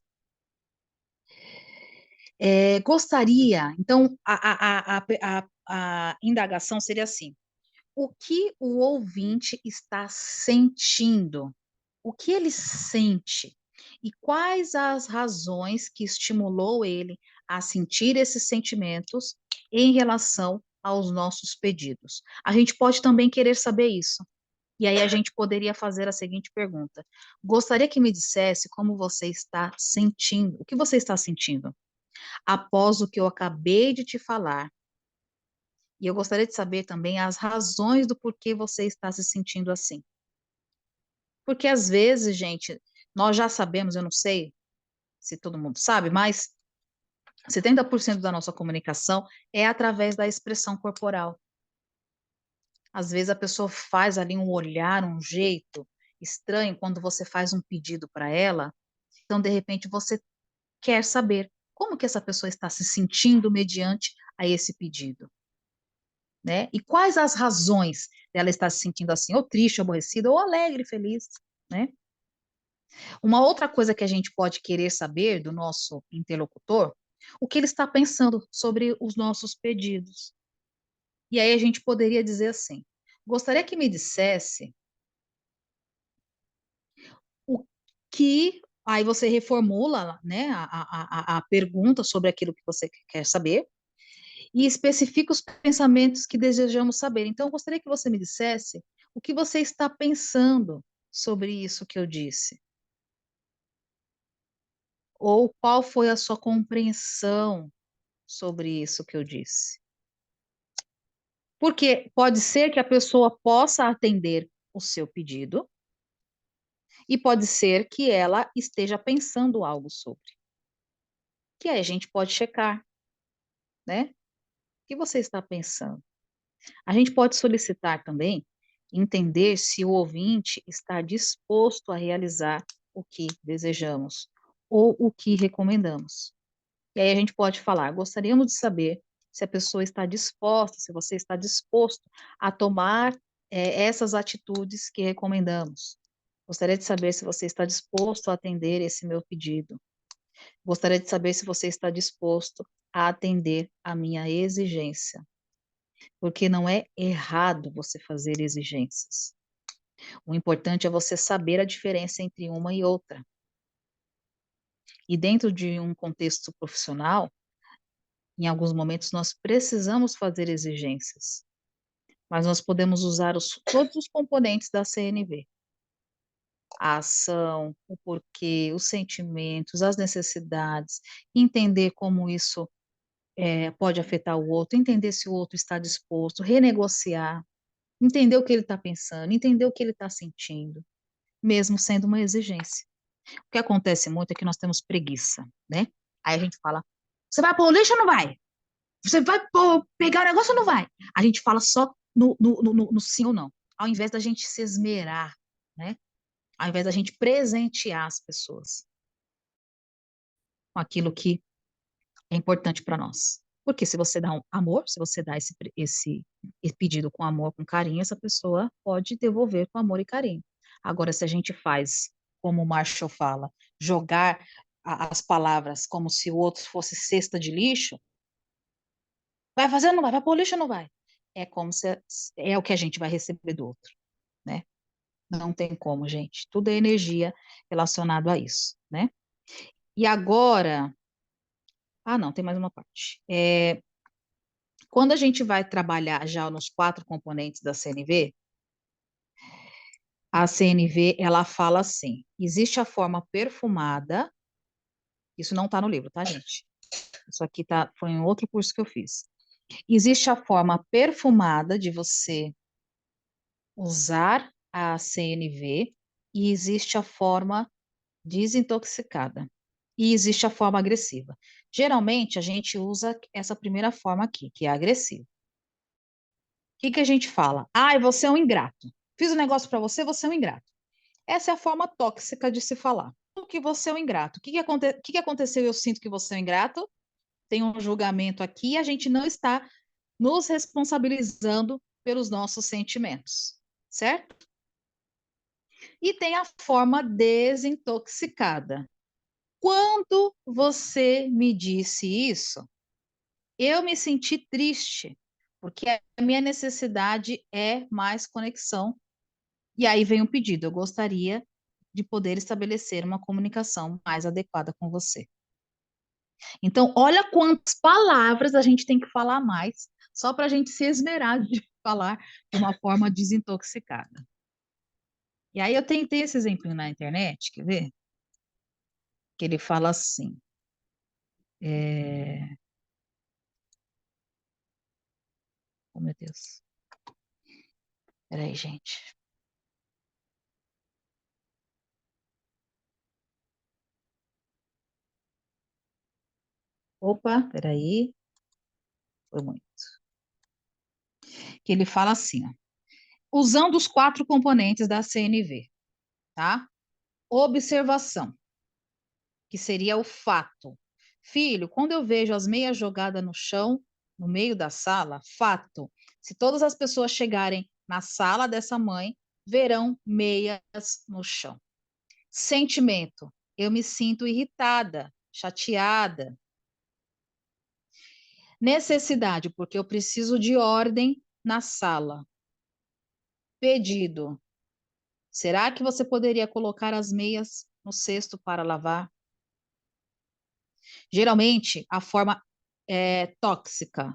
Gostaria, então, a indagação seria assim: o que o ouvinte está sentindo? O que ele sente? E quais as razões que estimulou ele a sentir esses sentimentos em relação aos nossos pedidos? A gente pode também querer saber isso. E aí a gente poderia fazer a seguinte pergunta: gostaria que me dissesse como você está sentindo, o que você está sentindo após o que eu acabei de te falar. E eu gostaria de saber também as razões do porquê você está se sentindo assim. Porque às vezes, gente, nós já sabemos, eu não sei se todo mundo sabe, mas 70% da nossa comunicação é através da expressão corporal. Às vezes a pessoa faz ali um olhar, um jeito estranho quando você faz um pedido para ela, então de repente você quer saber como que essa pessoa está se sentindo mediante a esse pedido. Né? E quais as razões dela estar se sentindo assim, ou triste, aborrecida, ou alegre, feliz, né? Uma outra coisa que a gente pode querer saber do nosso interlocutor, o que ele está pensando sobre os nossos pedidos. E aí a gente poderia dizer assim: gostaria que me dissesse o que. Aí você reformula, né, a pergunta sobre aquilo que você quer saber e especifica os pensamentos que desejamos saber. Então, eu gostaria que você me dissesse o que você está pensando sobre isso que eu disse. Ou qual foi a sua compreensão sobre isso que eu disse. Porque pode ser que a pessoa possa atender o seu pedido e pode ser que ela esteja pensando algo sobre. Que aí a gente pode checar, né? O que você está pensando? A gente pode solicitar também entender se o ouvinte está disposto a realizar o que desejamos ou o que recomendamos. E aí a gente pode falar: gostaríamos de saber se a pessoa está disposta, se você está disposto a tomar essas atitudes que recomendamos. Gostaria de saber se você está disposto a atender esse meu pedido. Gostaria de saber se você está disposto a atender a minha exigência. Porque não é errado você fazer exigências. O importante é você saber a diferença entre uma e outra. E dentro de um contexto profissional, em alguns momentos nós precisamos fazer exigências, mas nós podemos usar todos os componentes da CNV. A ação, o porquê, os sentimentos, as necessidades, entender como isso pode afetar o outro, entender se o outro está disposto, renegociar, entender o que ele está pensando, entender o que ele está sentindo, mesmo sendo uma exigência. O que acontece muito é que nós temos preguiça, né? Aí a gente fala, você vai pôr o lixo ou não vai? Você vai pegar o negócio ou não vai? A gente fala só no sim ou não, ao invés da gente se esmerar, né? Ao invés da gente presentear as pessoas com aquilo que é importante para nós. Porque se você dá um amor, se você dá esse pedido com amor, com carinho, essa pessoa pode devolver com amor e carinho. Agora, se a gente faz, como o Marshall fala, jogar as palavras como se o outro fosse cesta de lixo, vai fazer ou não vai? Vai pôr lixo ou não vai? É como se é o que a gente vai receber do outro, né? Não tem como, gente. Tudo é energia relacionado a isso, né? E agora, não, tem mais uma parte. Quando a gente vai trabalhar já nos 4 componentes da CNV, a CNV, ela fala assim, existe a forma perfumada, isso não está no livro, tá, gente? Isso aqui foi em outro curso que eu fiz. Existe a forma perfumada de você usar a CNV e existe a forma desintoxicada. E existe a forma agressiva. Geralmente, a gente usa essa primeira forma aqui, que é a agressiva. O que a gente fala? Você é um ingrato. Fiz um negócio para você, você é um ingrato. Essa é a forma tóxica de se falar. Que você é um ingrato. O que aconteceu? Eu sinto que você é um ingrato. Tem um julgamento aqui e a gente não está nos responsabilizando pelos nossos sentimentos, certo? E tem a forma desintoxicada. Quando você me disse isso, eu me senti triste, porque a minha necessidade é mais conexão. E aí vem um pedido, eu gostaria de poder estabelecer uma comunicação mais adequada com você. Então, olha quantas palavras a gente tem que falar mais, só para a gente se esmerar de falar de uma forma desintoxicada. E aí eu tentei esse exemplo na internet, quer ver? Que ele fala assim, oh meu Deus, peraí, gente. Opa, peraí, foi muito. Que ele fala assim, ó, usando os 4 componentes da CNV, tá? Observação, que seria o fato. Filho, quando eu vejo as meias jogadas no chão, no meio da sala, fato. Se todas as pessoas chegarem na sala dessa mãe, verão meias no chão. Sentimento, eu me sinto irritada, chateada. Necessidade, porque eu preciso de ordem na sala. Pedido, será que você poderia colocar as meias no cesto para lavar? Geralmente, a forma tóxica.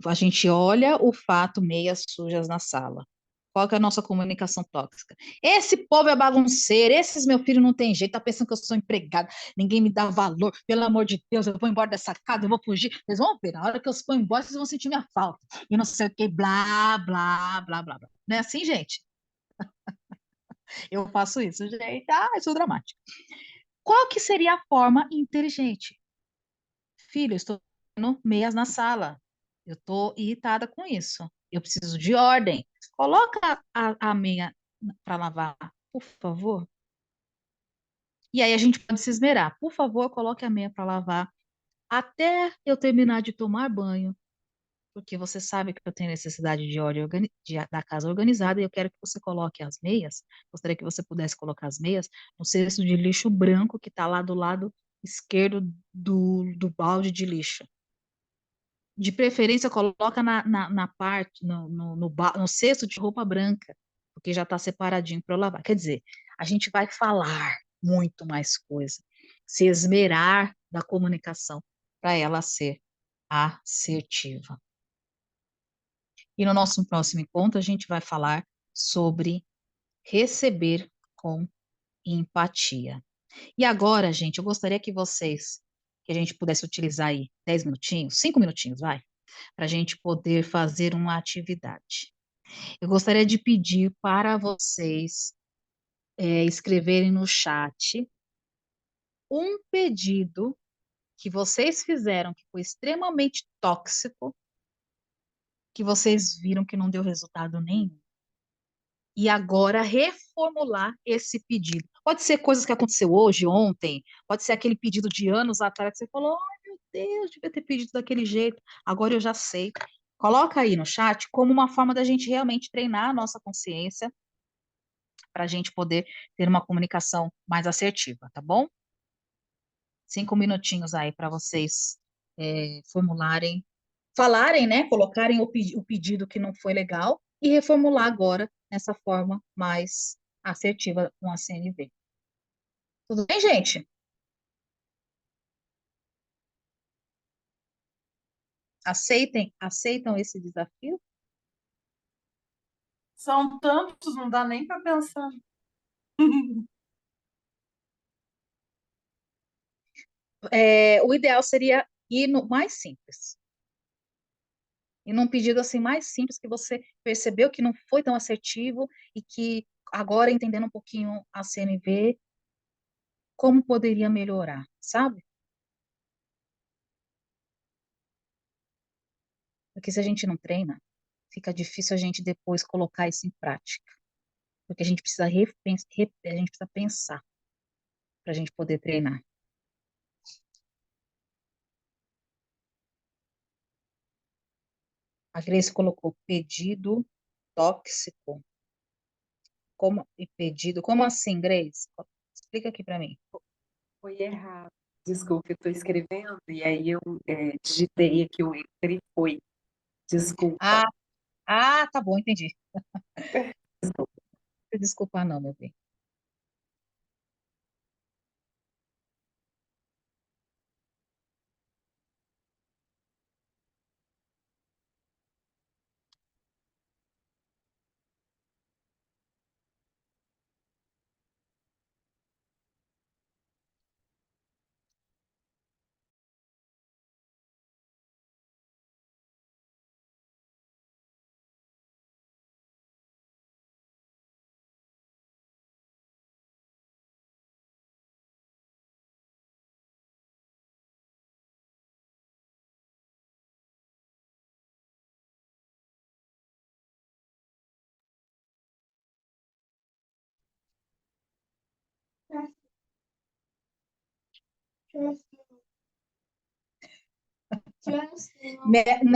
A gente olha o fato, meias sujas na sala. Qual que é a nossa comunicação tóxica? Esse povo é bagunceiro, esses meu filho não tem jeito, tá pensando que eu sou empregada, ninguém me dá valor, pelo amor de Deus, eu vou embora dessa casa, eu vou fugir. Vocês vão ver, na hora que eu for embora, vocês vão sentir minha falta. E não sei o que, blá, blá, blá, blá, blá. Não é assim, gente? Eu faço isso, gente. Eu sou dramática. Qual que seria a forma inteligente? Filho, eu estou fazendo meias na sala. Eu estou irritada com isso. Eu preciso de ordem. Coloca a meia para lavar, por favor. E aí a gente pode se esmerar. Por favor, coloque a meia para lavar até eu terminar de tomar banho. porque você sabe que eu tenho necessidade de ordem da casa organizada e eu quero que você coloque as meias. Gostaria que você pudesse colocar as meias no cesto de lixo branco que está lá do lado esquerdo do balde de lixo. De preferência, coloca na parte, no cesto de roupa branca, porque já está separadinho para eu lavar. Quer dizer, a gente vai falar muito mais coisa, se esmerar da comunicação para ela ser assertiva. E no nosso próximo encontro, a gente vai falar sobre receber com empatia. E agora, gente, eu gostaria que a gente pudesse utilizar aí 10 minutinhos, 5 minutinhos, vai, para a gente poder fazer uma atividade. Eu gostaria de pedir para vocês escreverem no chat um pedido que vocês fizeram que foi extremamente tóxico, que vocês viram que não deu resultado nenhum. E agora reformular esse pedido. Pode ser coisas que aconteceu hoje, ontem, pode ser aquele pedido de anos atrás que você falou, ai meu Deus, devia ter pedido daquele jeito, agora eu já sei. Coloca aí no chat como uma forma da gente realmente treinar a nossa consciência para a gente poder ter uma comunicação mais assertiva, tá bom? 5 minutinhos aí para vocês formularem, falarem, né? Colocarem o pedido que não foi legal e reformular agora nessa forma mais assertiva com a CNV. Tudo bem, gente? Aceitam esse desafio? São tantos, não dá nem para pensar. O ideal seria ir no mais simples. E num pedido assim mais simples que você percebeu que não foi tão assertivo e que agora entendendo um pouquinho a CNV, como poderia melhorar, sabe? Porque se a gente não treina, fica difícil a gente depois colocar isso em prática. Porque a gente precisa a gente precisa pensar para a gente poder treinar. A Grace colocou pedido tóxico. Como assim, Grace? Explica aqui para mim. Foi errado. Desculpa, eu estou escrevendo e aí eu digitei aqui o enter e foi. Desculpa. Tá bom, entendi. Desculpa. Desculpa não, meu bem.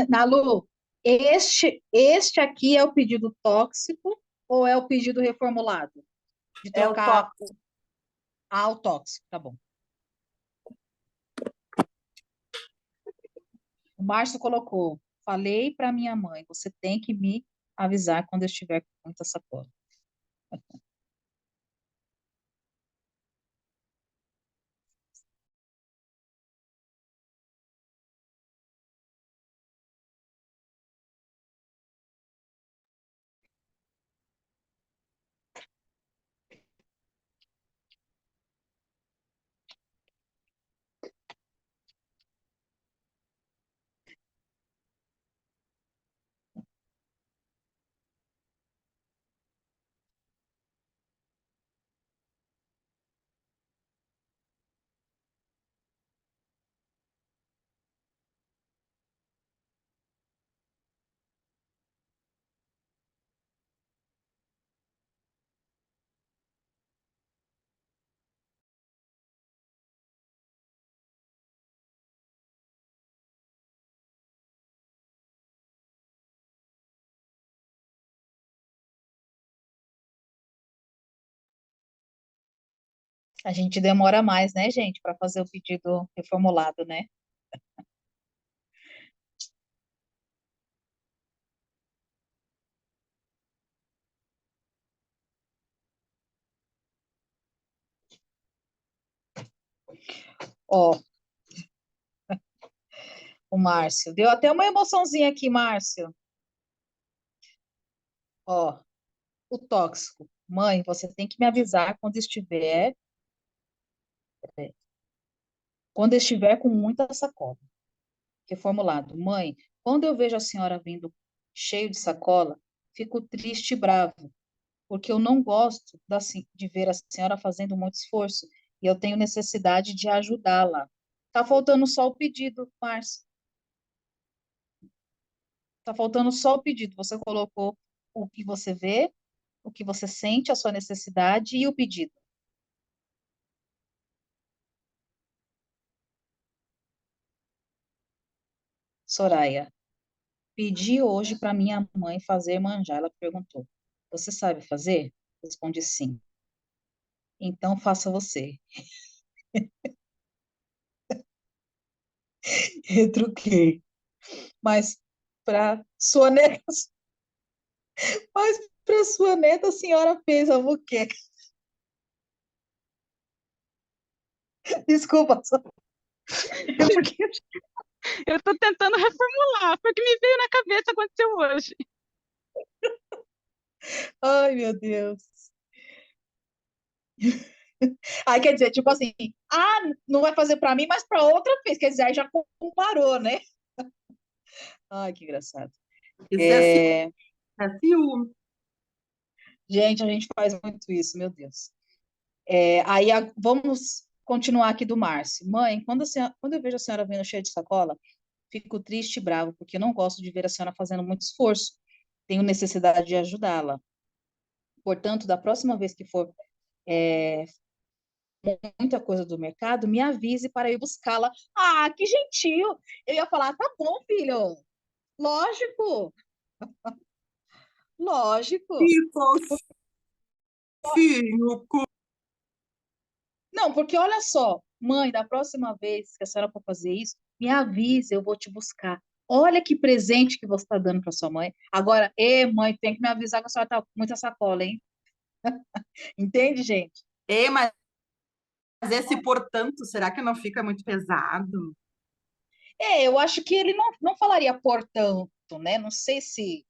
Nalu, este aqui é o pedido tóxico ou é o pedido reformulado? De É o trocar tóxico. o tóxico, tá bom. O Márcio colocou, falei para minha mãe, você tem que me avisar quando eu estiver com muita sacola. A gente demora mais, né, gente, para fazer o pedido reformulado, né? Ó, o Márcio. Deu até uma emoçãozinha aqui, Márcio. Ó, o tóxico. Mãe, você tem que me avisar quando estiver com muita sacola. Reformulado. Mãe, quando eu vejo a senhora vindo cheio de sacola, fico triste e bravo, porque eu não gosto de ver a senhora fazendo muito esforço e eu tenho necessidade de ajudá-la. Tá faltando só o pedido, Márcio. Tá faltando só o pedido. Você colocou o que você vê, o que você sente, a sua necessidade e o pedido. Soraya, pedi hoje para minha mãe fazer manjar. Ela perguntou: Você sabe fazer? Respondi sim. Então faça você. Retruquei. Mas para sua neta, mas para sua neta a senhora fez a muqueca. Desculpa, porque... Eu tô tentando reformular, foi o que me veio na cabeça, aconteceu hoje. Ai, meu Deus. Aí quer dizer, tipo assim, não vai fazer para mim, mas para outra vez. Quer dizer, aí já comparou, né? Ai, que engraçado. Isso É, é ciúme. gente, a gente faz muito isso, meu Deus. Vamos continuar aqui do Márcio. Mãe, quando eu vejo a senhora vindo cheia de sacola, fico triste e bravo, porque eu não gosto de ver a senhora fazendo muito esforço. Tenho necessidade de ajudá-la. Portanto, da próxima vez que for muita coisa do mercado, me avise para eu buscá-la. Ah, que gentil! Eu ia falar, tá bom, filho. Lógico, lógico. Que fofinho. Não, porque olha só, mãe, da próxima vez que a senhora for fazer isso, me avise, eu vou te buscar. Olha que presente que você está dando para sua mãe. Agora, mãe, tem que me avisar que a senhora tá com muita sacola, hein? Entende, gente? Mas esse portanto, será que não fica muito pesado? Eu acho que ele não falaria portanto, né? Não sei se,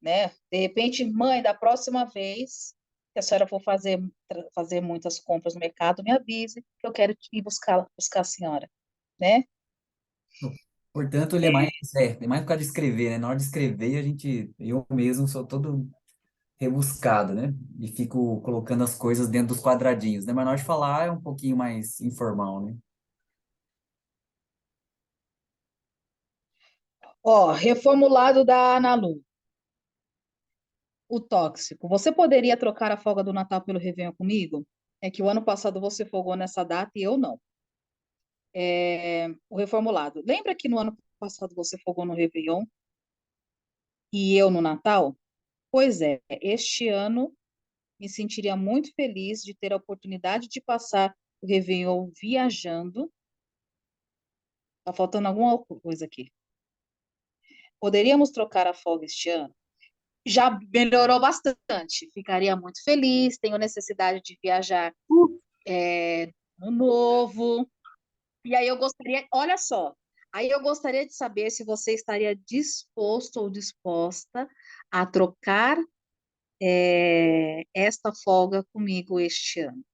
né? De repente, mãe, da próxima vez que a senhora for fazer muitas compras no mercado, me avise que eu quero ir buscar a senhora, né? Portanto, ele é mais por causa de escrever, né? Na hora de escrever, eu mesmo sou todo rebuscado, né? E fico colocando as coisas dentro dos quadradinhos, né? Mas na hora de falar é um pouquinho mais informal, né? Ó, reformulado da Ana Lu. O tóxico. Você poderia trocar a folga do Natal pelo Réveillon comigo? É que o ano passado você folgou nessa data e eu não. O reformulado. Lembra que no ano passado você folgou no Réveillon e eu no Natal? Pois é, este ano me sentiria muito feliz de ter a oportunidade de passar o Réveillon viajando. Tá faltando alguma coisa aqui. Poderíamos trocar a folga este ano? Já melhorou bastante. Ficaria muito feliz. Tenho necessidade de viajar no novo. E aí eu gostaria, olha só, aí eu gostaria de saber se você estaria disposto ou disposta a trocar esta folga comigo este ano.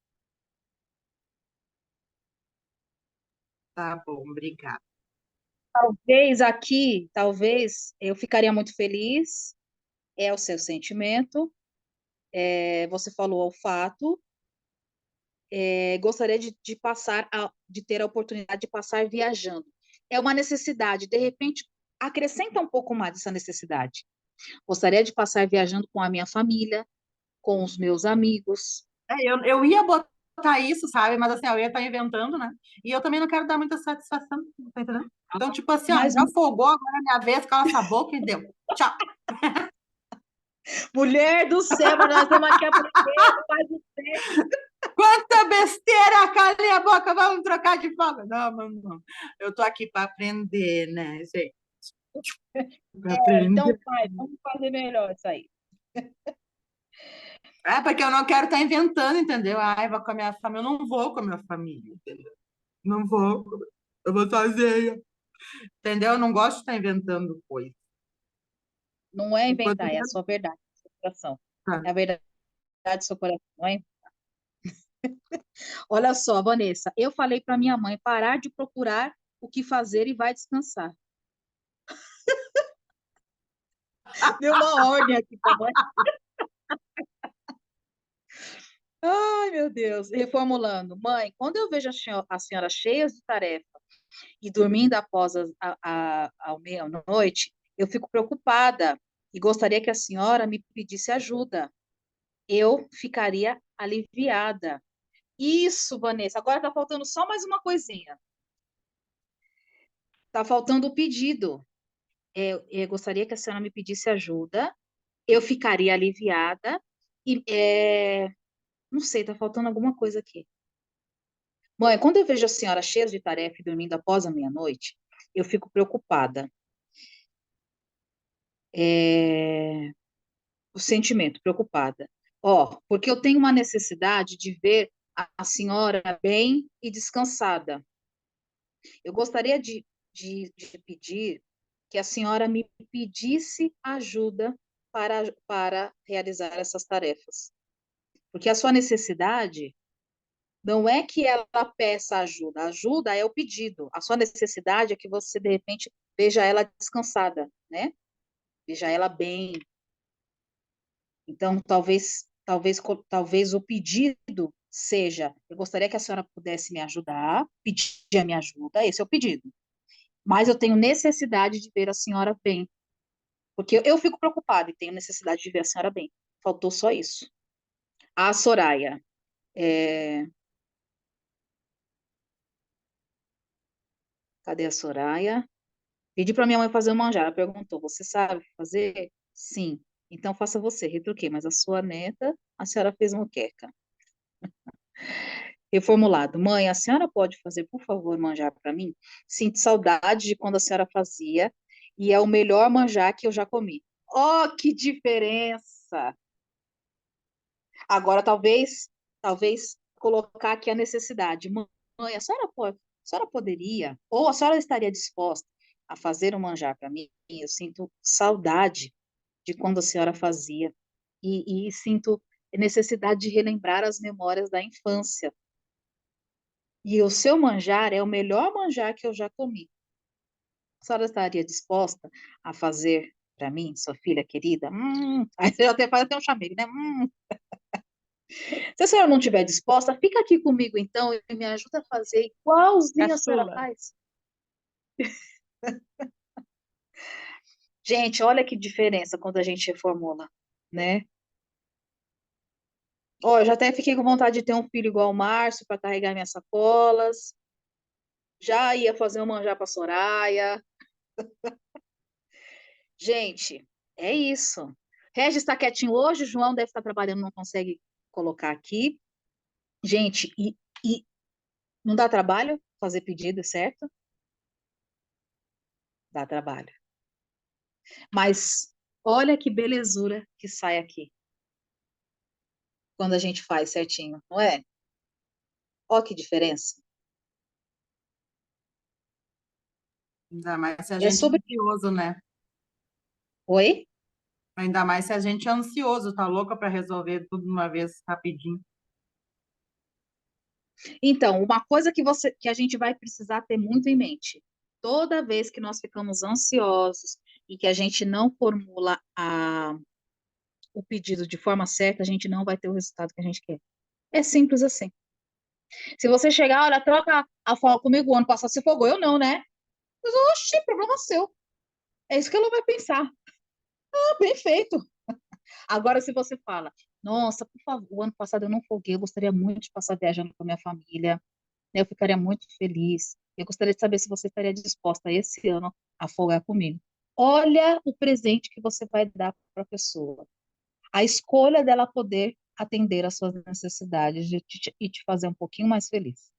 Tá bom, obrigada. Talvez eu ficaria muito feliz, é o seu sentimento, você falou o fato, gostaria de ter a oportunidade de passar viajando. É uma necessidade, de repente, acrescenta um pouco mais essa necessidade. Gostaria de passar viajando com a minha família, com os meus amigos. Eu ia botar isso, sabe? Mas assim, eu ia estar inventando, né? E eu também não quero dar muita satisfação, tá entendendo? Então, tipo assim, ó, Mas, já folgou, agora é minha vez, cala essa boca e deu. Tchau. mulher do céu, mas nós estamos aqui aprendendo, faz o tempo. Quanta besteira! Calem a boca, vamos trocar de folga. Não, não. Eu tô aqui para aprender, né, gente? Para Então, aprender. pai, vamos fazer melhor isso aí. É porque eu não quero estar inventando, entendeu? Ai, vou com a minha família. Eu não vou com a minha família, entendeu? Não vou. Eu vou sozinha. Entendeu? Eu não gosto de estar inventando coisa. Não é Enquanto inventar, é a sua verdade, a sua coração. tá. É a verdade do seu coração, não é? Olha só, Vanessa, eu falei para minha mãe parar de procurar o que fazer e vai descansar. Deu uma ordem aqui para mãe. Ai, meu Deus. Reformulando. Mãe, quando eu vejo a senhora cheia de tarefa e dormindo após a meia-noite, eu fico preocupada e gostaria que a senhora me pedisse ajuda. Eu ficaria aliviada. Isso, Vanessa. Agora está faltando só mais uma coisinha. Está faltando o pedido. Eu gostaria que a senhora me pedisse ajuda. Eu ficaria aliviada. E, não sei, está faltando alguma coisa aqui. Mãe, quando eu vejo a senhora cheia de tarefa e dormindo após a meia-noite, eu fico preocupada. É, o sentimento, preocupada. Ó, porque eu tenho uma necessidade de ver a senhora bem e descansada. Eu gostaria de pedir que a senhora me pedisse ajuda para realizar essas tarefas. Porque a sua necessidade não é que ela peça ajuda, a ajuda é o pedido. A sua necessidade é que você, de repente, veja ela descansada, né? Veja ela bem. Então, talvez o pedido seja: eu gostaria que a senhora pudesse me ajudar, pedir a minha ajuda, esse é o pedido. Mas eu tenho necessidade de ver a senhora bem, porque eu fico preocupada e tenho necessidade de ver a senhora bem. Faltou só isso. A Soraya, cadê a Soraya? Pedi para minha mãe fazer um manjar. Ela perguntou: você sabe fazer? Sim. Então faça você. Retruquei, mas a sua neta, a senhora fez moqueca. Reformulado. Mãe, a senhora pode fazer, por favor, manjar para mim? Sinto saudade de quando a senhora fazia e é o melhor manjar que eu já comi. Oh, que diferença! Agora, talvez colocar aqui a necessidade. Mãe, a senhora poderia, ou a senhora estaria disposta a fazer um manjar para mim? Eu sinto saudade de quando a senhora fazia e sinto necessidade de relembrar as memórias da infância. E o seu manjar é o melhor manjar que eu já comi. A senhora estaria disposta a fazer para mim, sua filha querida? Aí você até faz até um chamego, né? Se a senhora não estiver disposta, fica aqui comigo então e me ajuda a fazer igualzinho a senhora Caçula. faz. Gente, olha que diferença quando a gente reformula, né? Ó, eu já até fiquei com vontade de ter um filho igual o Márcio para carregar minhas sacolas. Já ia fazer um manjar para Soraya. Gente, é isso. Regis está quietinho hoje, o João deve estar trabalhando, não consegue colocar aqui. Gente, e não dá trabalho fazer pedido, certo? Dá trabalho. Mas olha que belezura que sai aqui quando a gente faz certinho, não é? Olha que diferença. Ainda mais se a É gente é sobre. ansioso, né? Oi? Ainda mais se a gente é ansioso, tá louca para resolver tudo de uma vez rapidinho. Então, uma coisa que a gente vai precisar ter muito em mente. Toda vez que nós ficamos ansiosos e que a gente não formula o pedido de forma certa, a gente não vai ter o resultado que a gente quer. É simples assim. Se você chegar, olha, troca a folga comigo, o ano passado você folgou, eu não, né? Mas, oxi, problema seu. É isso que ela vai pensar. Ah, bem feito. Agora, se você fala, nossa, por favor, o ano passado eu não folguei, eu gostaria muito de passar viajando com a minha família, né? Eu ficaria muito feliz. Eu gostaria de saber se você estaria disposta esse ano a folgar comigo. Olha o presente que você vai dar para a pessoa. A escolha dela poder atender às suas necessidades e te fazer um pouquinho mais feliz.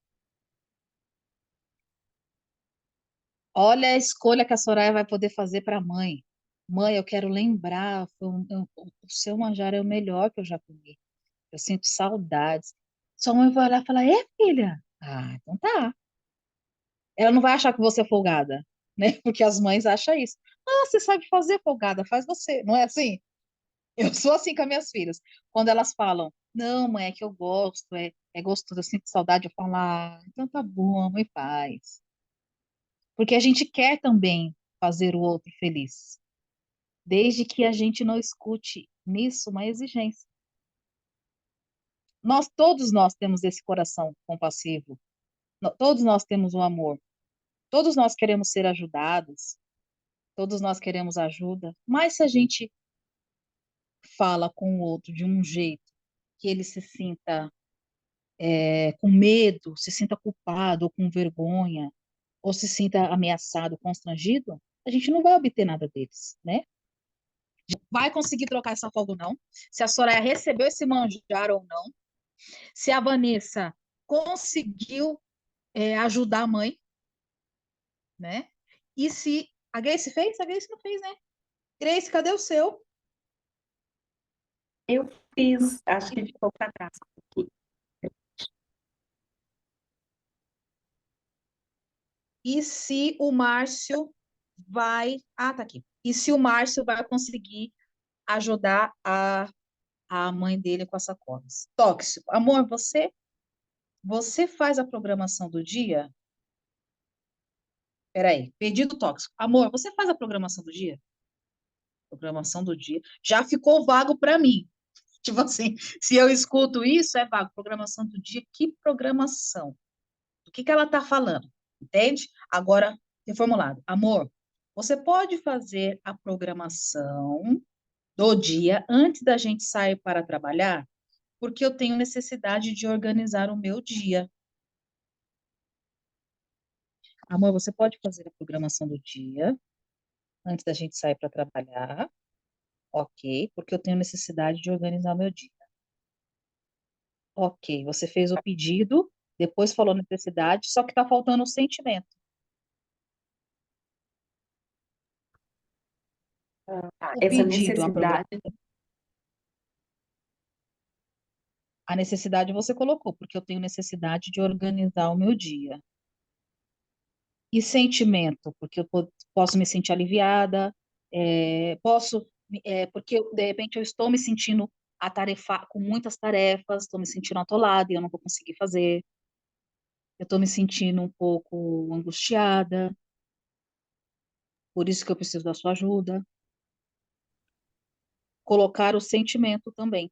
Olha a escolha que a Soraya vai poder fazer para a mãe. Mãe, eu quero lembrar, o seu manjar é o melhor que eu já comi. Eu sinto saudades. Sua mãe vai olhar e falar, é, filha? Ah, então tá. Ela não vai achar que você é folgada, né? Porque as mães acham isso. Ah, você sabe fazer, folgada, faz você. Não é assim? Eu sou assim com as minhas filhas. Quando elas falam, não, mãe, é que eu gosto, é gostoso, eu sinto saudade, eu falo, ah, então tá bom, a mãe faz. Porque a gente quer também fazer o outro feliz, desde que a gente não escute nisso uma exigência. Todos nós temos esse coração compassivo, todos nós temos o amor, todos nós queremos ser ajudados, todos nós queremos ajuda, mas se a gente fala com o outro de um jeito que ele se sinta com medo, se sinta culpado ou com vergonha, ou se sinta ameaçado, constrangido, a gente não vai obter nada deles, né? Vai conseguir trocar essa folga ou não, se a Soraya recebeu esse manjar ou não, se a Vanessa conseguiu ajudar a mãe, né? E se a Grace fez? A Grace não fez, né? Grace, cadê o seu? Eu fiz, acho que ficou para trás aqui. E se o Márcio vai. Ah, tá aqui. E se o Márcio vai conseguir ajudar a mãe dele com as sacolas? Tóxico. Amor, você faz a programação do dia? Peraí, pedido tóxico. Amor, você faz a programação do dia? Programação do dia. Já ficou vago para mim. Tipo assim, se eu escuto isso, é vago. Programação do dia, que programação? Do que ela está falando? Entende? Agora, reformulado. Amor, você pode fazer a programação do dia antes da gente sair para trabalhar? Porque eu tenho necessidade de organizar o meu dia. Amor, você pode fazer a programação do dia antes da gente sair para trabalhar? Ok, porque eu tenho necessidade de organizar o meu dia. Ok, você fez o pedido, depois falou necessidade, só que está faltando o sentimento. Tá, O essa pedido, necessidade, a necessidade você colocou, porque eu tenho necessidade de organizar o meu dia. E sentimento, porque posso me sentir aliviada, porque de repente eu estou me sentindo com muitas tarefas, estou me sentindo atolada e eu não vou conseguir fazer. Eu estou me sentindo um pouco angustiada, por isso que eu preciso da sua ajuda. Colocar o sentimento também.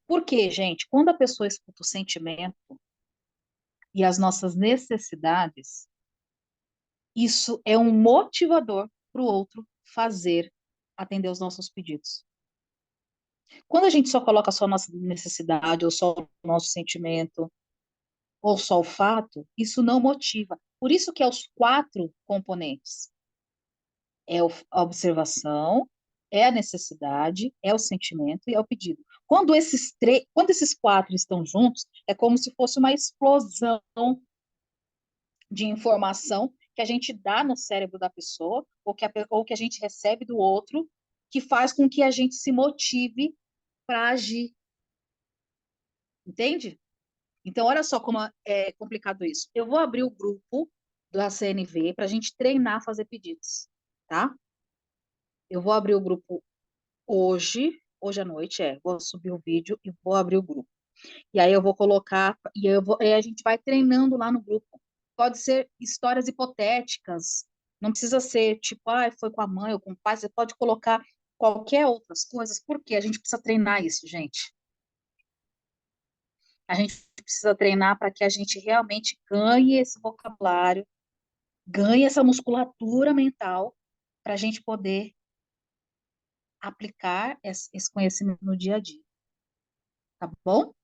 Porque, gente, quando a pessoa escuta o sentimento e as nossas necessidades, isso é um motivador para o outro atender os nossos pedidos. Quando a gente só coloca só a nossa necessidade, ou só o nosso sentimento, ou só o fato, isso não motiva. Por isso que é os 4 componentes. É a observação, é a necessidade, é o sentimento e é o pedido. Quando esses 4 estão juntos, é como se fosse uma explosão de informação que a gente dá no cérebro da pessoa, ou que a gente recebe do outro, que faz com que a gente se motive para agir. Entende? Então, olha só como é complicado isso. Eu vou abrir o grupo da CNV para a gente treinar a fazer pedidos, tá? Eu vou abrir o grupo hoje à noite, vou subir o vídeo e vou abrir o grupo. E aí eu vou colocar, e a gente vai treinando lá no grupo. Pode ser histórias hipotéticas, não precisa ser tipo, foi com a mãe ou com o pai, você pode colocar qualquer outras coisas, porque a gente precisa treinar isso, gente. A gente precisa treinar para que a gente realmente ganhe esse vocabulário, ganhe essa musculatura mental, para a gente poder aplicar esse conhecimento no dia a dia. Tá bom?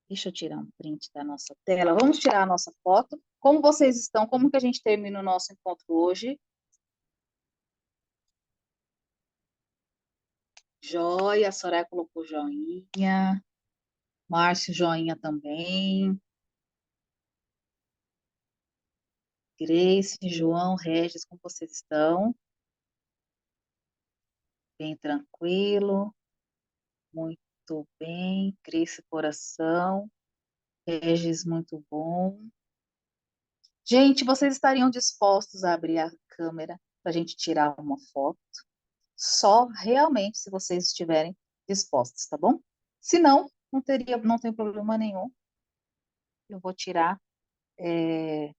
Deixa eu tirar um print da nossa tela. Vamos tirar a nossa foto. Como vocês estão? Como que a gente termina o nosso encontro hoje? Joia, a Soraya colocou joinha. Márcio, joinha também. Grace, João, Regis, como vocês estão? Bem tranquilo. Muito bem. Grace, coração. Regis, muito bom. Gente, vocês estariam dispostos a abrir a câmera para a gente tirar uma foto? Só realmente se vocês estiverem dispostos, tá bom? Se não, não tem problema nenhum. Eu vou tirar Você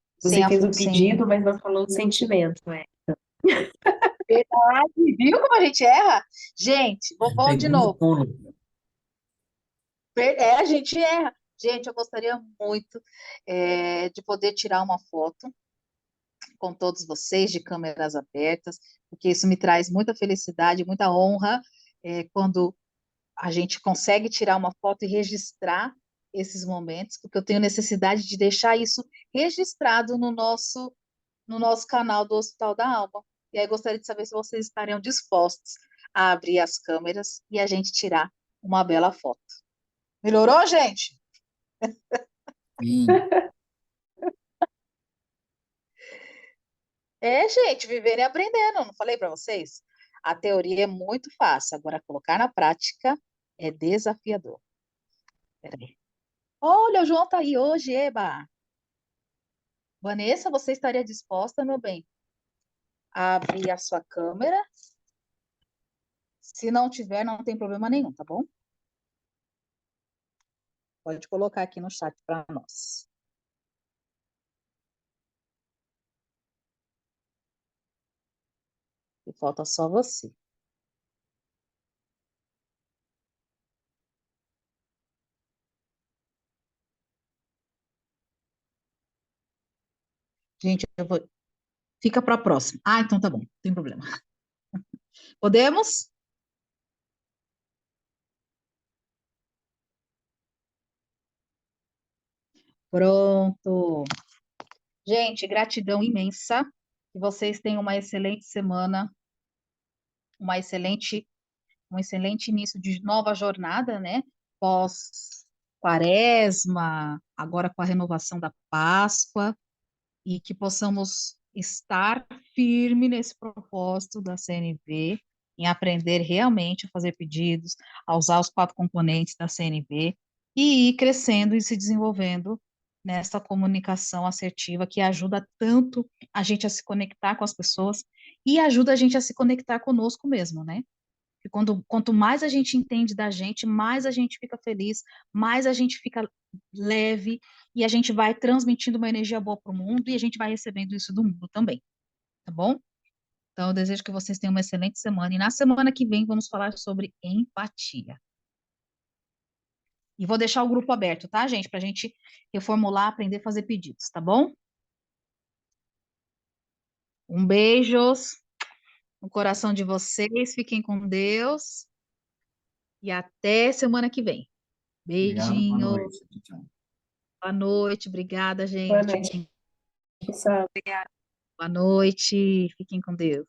fez o sem pedido, mas não falou o sentimento, né? verdade. Viu como a gente erra? Gente, vamos de Segundo novo. pulo. A gente erra. Gente, eu gostaria muito de poder tirar uma foto com todos vocês, de câmeras abertas, porque isso me traz muita felicidade, muita honra, quando a gente consegue tirar uma foto e registrar esses momentos, porque eu tenho necessidade de deixar isso registrado no nosso canal do Hospital da Alma. E aí gostaria de saber se vocês estariam dispostos a abrir as câmeras e a gente tirar uma bela foto. Melhorou, gente? Sim. Gente, vivendo e aprendendo, não falei para vocês? A teoria é muito fácil, agora colocar na prática é desafiador. Peraí. Olha, o João tá aí hoje, eba! Vanessa, você estaria disposta, meu bem, a abrir a sua câmera? Se não tiver, não tem problema nenhum, tá bom? Pode colocar aqui no chat para nós. E falta só você. Gente, fica para a próxima. Então tá bom, não tem problema. Podemos? Pronto. Gente, gratidão imensa. Que vocês tenham uma excelente semana, um excelente início de nova jornada, né? Pós-quaresma, agora com a renovação da Páscoa, e que possamos estar firme nesse propósito da CNV, em aprender realmente a fazer pedidos, a usar os 4 componentes da CNV e ir crescendo e se desenvolvendo nessa comunicação assertiva que ajuda tanto a gente a se conectar com as pessoas e ajuda a gente a se conectar conosco mesmo, né? E quanto mais a gente entende da gente, mais a gente fica feliz, mais a gente fica leve e a gente vai transmitindo uma energia boa para o mundo e a gente vai recebendo isso do mundo também, tá bom? Então, eu desejo que vocês tenham uma excelente semana e na semana que vem vamos falar sobre empatia. E vou deixar o grupo aberto, tá, gente? Para a gente reformular, aprender a fazer pedidos, tá bom? Um beijos no coração de vocês, fiquem com Deus e até semana que vem. Obrigado, boa Beijinho, noite. Tchau. boa noite, obrigada, Boa gente. noite, pessoal. Obrigada. Boa noite, fiquem com Deus.